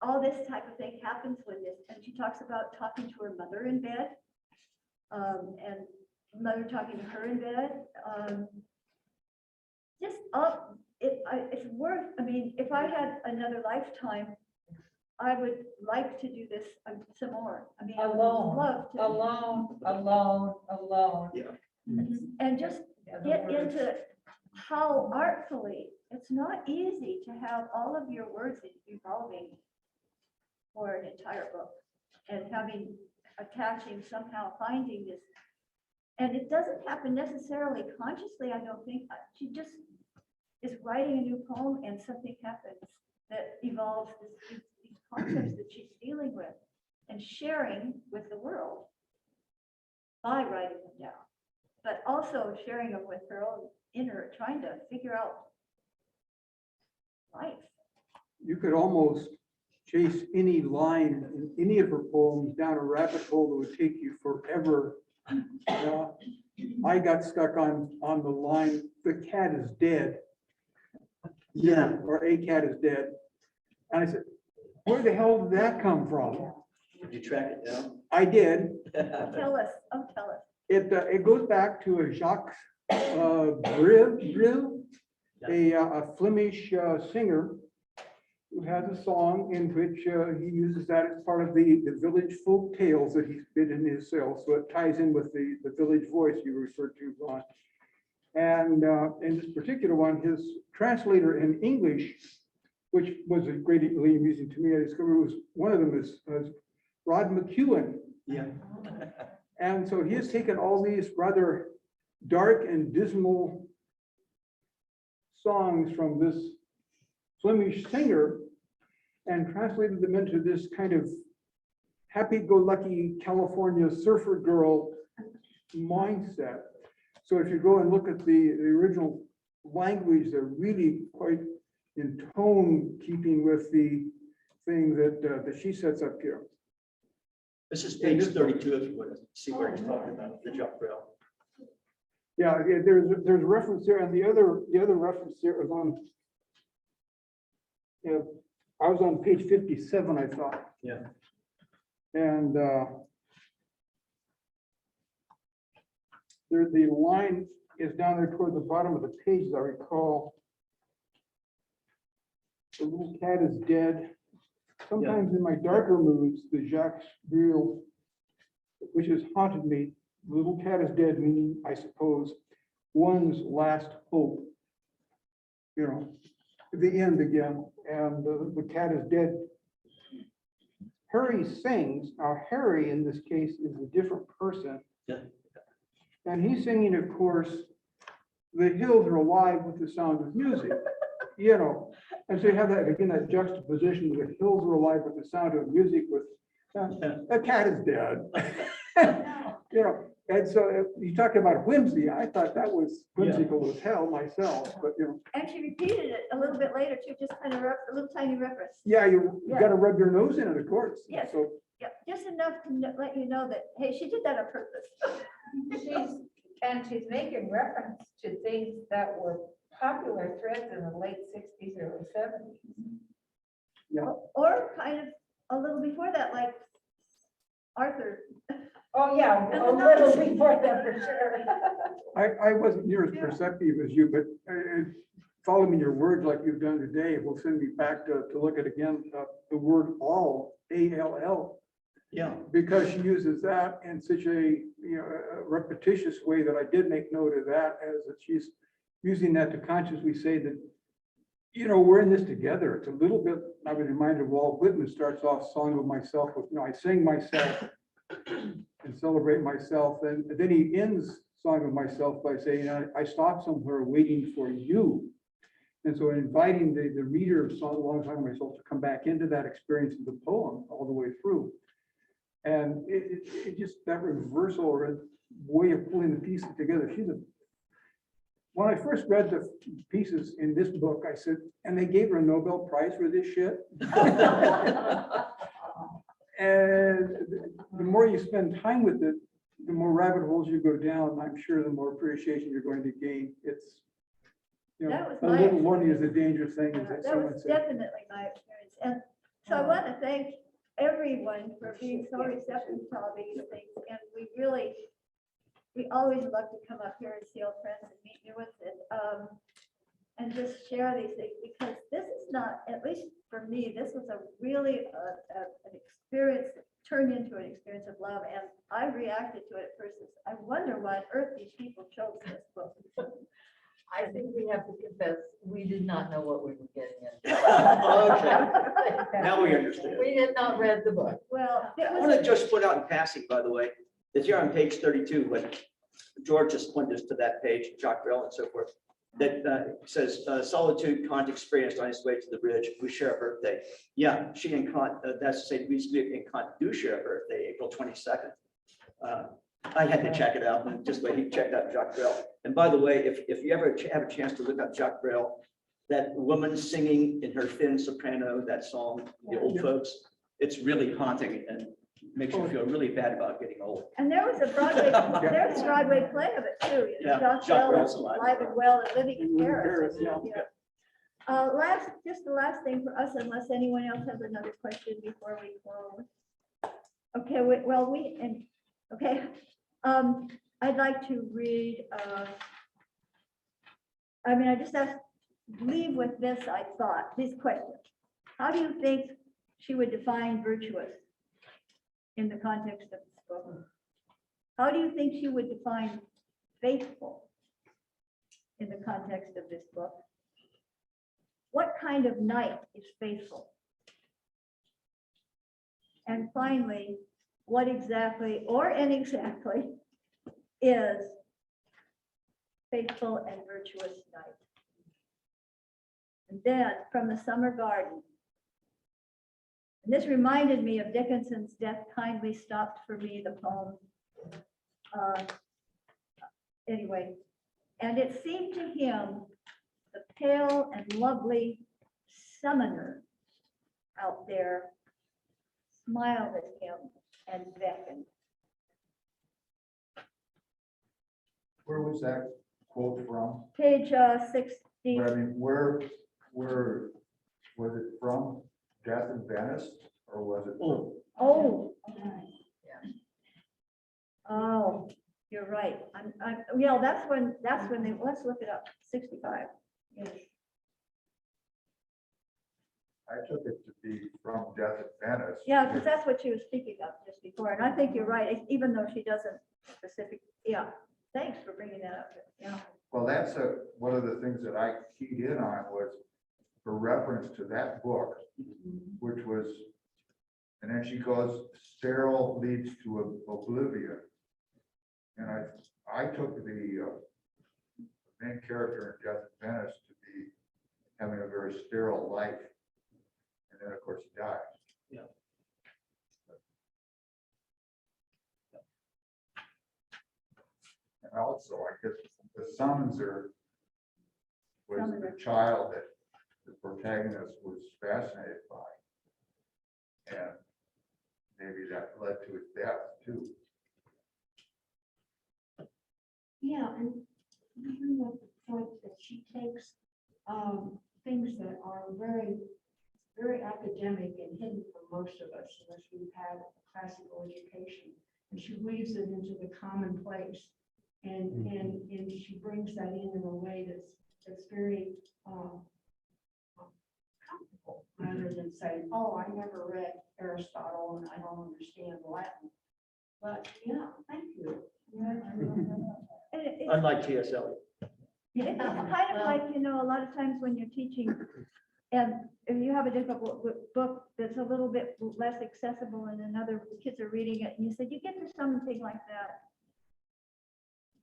All this type of thing happens when this, and she talks about talking to her mother in bed, and mother talking to her in bed. It's worth, if I had another lifetime, I would like to do this some more. I would love to. Alone. Yeah. And just get into how artfully, it's not easy to have all of your words evolving for an entire book and attaching somehow finding this. And it doesn't happen necessarily consciously, I don't think. She just is writing a new poem and something happens that evolves these concepts that she's dealing with and sharing with the world. by writing them down, but also sharing them with her own inner, trying to figure out life. You could almost chase any line in any of her poems down a rabbit hole that would take you forever. I got stuck on the line, "The cat is dead." Yeah. Or "A cat is dead." And I said, where the hell did that come from? Did you track it down? I did. Tell us, oh, tell us. It goes back to a Jacques Bril, a Flemish singer who has a song in which he uses that as part of the village folk tales that he's bid in his sales. So it ties in with the village voice you referred to, Ron. And in this particular one, his translator in English, which was greatly amusing to me, I discovered was one of them is Rod McEwen. Yeah. And so he has taken all these rather dark and dismal songs from this Flemish singer and translated them into this kind of happy-go-lucky California surfer girl mindset. So if you go and look at the original language, they're really quite in tone keeping with the thing that she sets up here. This is page 32, if you want to see where he's talking about the jump rail. Yeah, there's a reference there, and the other reference there is on. Yeah, I was on page 57, I thought. Yeah. And the line is down there toward the bottom of the page, as I recall. The little cat is dead. Sometimes in my darker moods, the Jacques Bril, which has haunted me, the little cat is dead, meaning, I suppose, one's last hope. You know, the end again, and the cat is dead. Harry sings. Now, Harry in this case is a different person. Yeah. And he's singing, of course, "The hills are alive with the sound of music." You know, and so you have that again, that juxtaposition: the hills are alive with the sound of music. With the cat is dead. You know, and so you talk about whimsy. I thought that was whimsical as hell myself, but you know. And she repeated it a little bit later too, just kind of a little tiny reference. Yeah, you got to rub your nose in it, of course. Yes. So Yeah, just enough to let you know that, hey, she did that on purpose. She's making reference to things that were popular threads in the late 60s, early 70s. Or kind of a little before that, like Arthur. Oh, yeah, And a the little numbers. before that for sure. I wasn't near as perceptive as you, but following your words like you've done today will send me back to look at again the word all, A-L-L. Yeah. Because she uses that in such a a repetitious way that I did make note of that, as that she's using that to consciously say that, we're in this together. It's a little bit, I was reminded of Walt Whitman starts off Song of Myself with, I sing myself and celebrate myself. And then he ends Song of Myself by saying, I stop somewhere waiting for you. And so inviting the reader of Song of Myself to come back into that experience of the poem all the way through. And it just, that reversal or way of pulling the pieces together. When I first read the pieces in this book, I said, and they gave her a Nobel Prize for this shit. And the more you spend time with it, the more rabbit holes you go down, I'm sure the more appreciation you're going to gain. It's, That was a my little learning is a dangerous thing, as That someone was said. definitely my experience. And so I want to thank everyone for being so receptive to all these things. And we always love to come up here and see old friends and meet new ones and just share these things, because this is not, at least for me, this was a really an experience that turned into an experience of love. And I reacted to it at first as, I wonder why on earth these people chose this book. I think we have to confess, we did not know what we were getting into. Okay. Now we understand. We had not read the book. Well, it I was. want to just put out in passing, by the way, that here on page 32, but George just pointed us to that page, Jacques Brel and so forth, that says solitude Kant experienced on his way to the bridge. We share a birthday. Yeah, she and Kant, that's to say Louise Glück and Kant do share a birthday, April 22nd. I had to check it out, and just like he checked out Jacques Brel. And by the way, if you ever have a chance to look up Jacques Brel, that woman singing in her thin soprano, that song, the old folks, it's really haunting and makes you feel really bad about getting old. And there was a Broadway, there was a Broadway play of it too. You know, Yeah, Jacques Jacques Brel Brel's is alive. alive and well and living in Living in Paris. Paris, yeah. Just the last thing for us, unless anyone else has another question before we close. Okay, I'd like to read, I just leave with this, I thought, these questions. How do you think she would define virtuous in the context of this book? How do you think she would define faithful in the context of this book? What kind of knight is faithful? And finally, what exactly or inexactly is faithful and virtuous night? And then from the Summer Garden. And this reminded me of Dickinson's Death Kindly Stopped for Me, the poem. Anyway, and it seemed to him the pale and lovely summoner out there smiled at him and beckoned. Where was that quote from? Page 60. But I mean, where was it from? Death in Venice, or was it? Oh, Oh. Oh, you're right. Yeah, that's when they, let's look it up, 65. Yes. I took it to be from Death in Venice. Yeah, because that's what she was speaking of just before, and I think you're right, even though she doesn't yeah, thanks for bringing that up, yeah. Well, that's one of the things that I keyed in on was a reference to that book, which was, and then she goes, sterile leads to oblivion. And I took the main character in Death in Venice to be having a very sterile life. And then, of course, he dies. Yeah. And also, I guess the summonser was the child that the protagonist was fascinated by. And maybe that led to his death too. Yeah, and even with the point that she takes things that are very, very academic and hidden from most of us, unless we've had a classical education, and she weaves it into the commonplace, and she brings that in a way that's very comfortable, rather than saying, "Oh, I never read Aristotle and I don't understand Latin." But yeah, thank you. unlike T.S. Eliot. It's kind of like, a lot of times when you're teaching and you have a difficult book that's a little bit less accessible and another kids are reading it and you said, you get to something like that.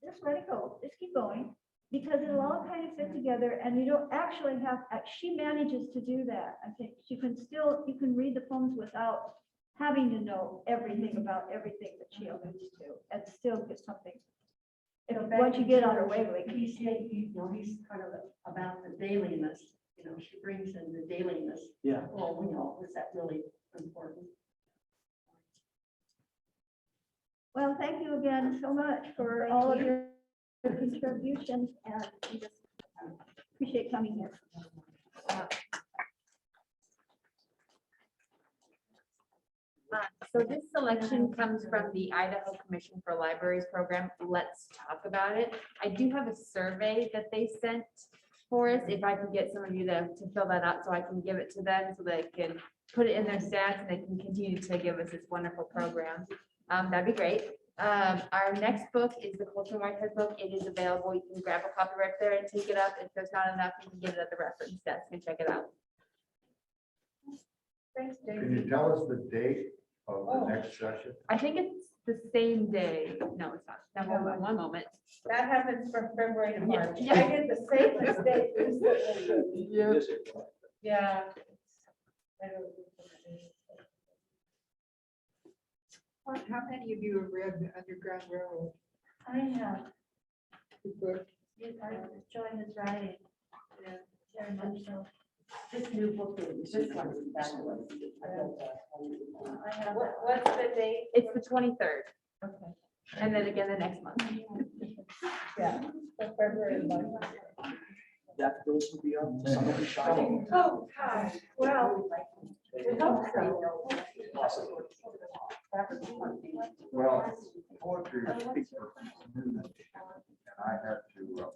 Just let it go, just keep going, because it'll all kind of fit together and you don't actually have, she manages to do that. I think you can read the poems without having to know everything about everything that she alludes to and still get something. Once you get on her wavelength. He's kind of about the dailiness, she brings in the dailiness. Yeah. Well, was that really important? Well, thank you again so much for all of your contributions and we just appreciate coming here. So this selection comes from the Idaho Commission for Libraries program. Let's talk about it. I do have a survey that they sent for us. If I could get some of you to fill that out so I can give it to them so they can put it in their stats and they can continue to give us this wonderful program. That'd be great. Our next book is the Colson Whitehead book. It is available. You can grab a copy right there and take it up. If there's not enough, you can get it at the reference desk and check it out. Thanks, Can you tell us the date of the next session? I think it's the same day. No, it's not. Now, one moment. That happens from February to Yeah. March. I did the same mistake. Yeah. How many of you have read the Underground Railroad? I have, The book? I enjoy his writing. Yeah, very much so. This new book, this one is fabulous. I have. What's the date? It's the 23rd, Okay. and then again the next month. Yeah. So February, March. That those will be up, sun will be shining. Oh, gosh, well, we hope so. Awesome. Well, poetry speaks for me, and I had to, like,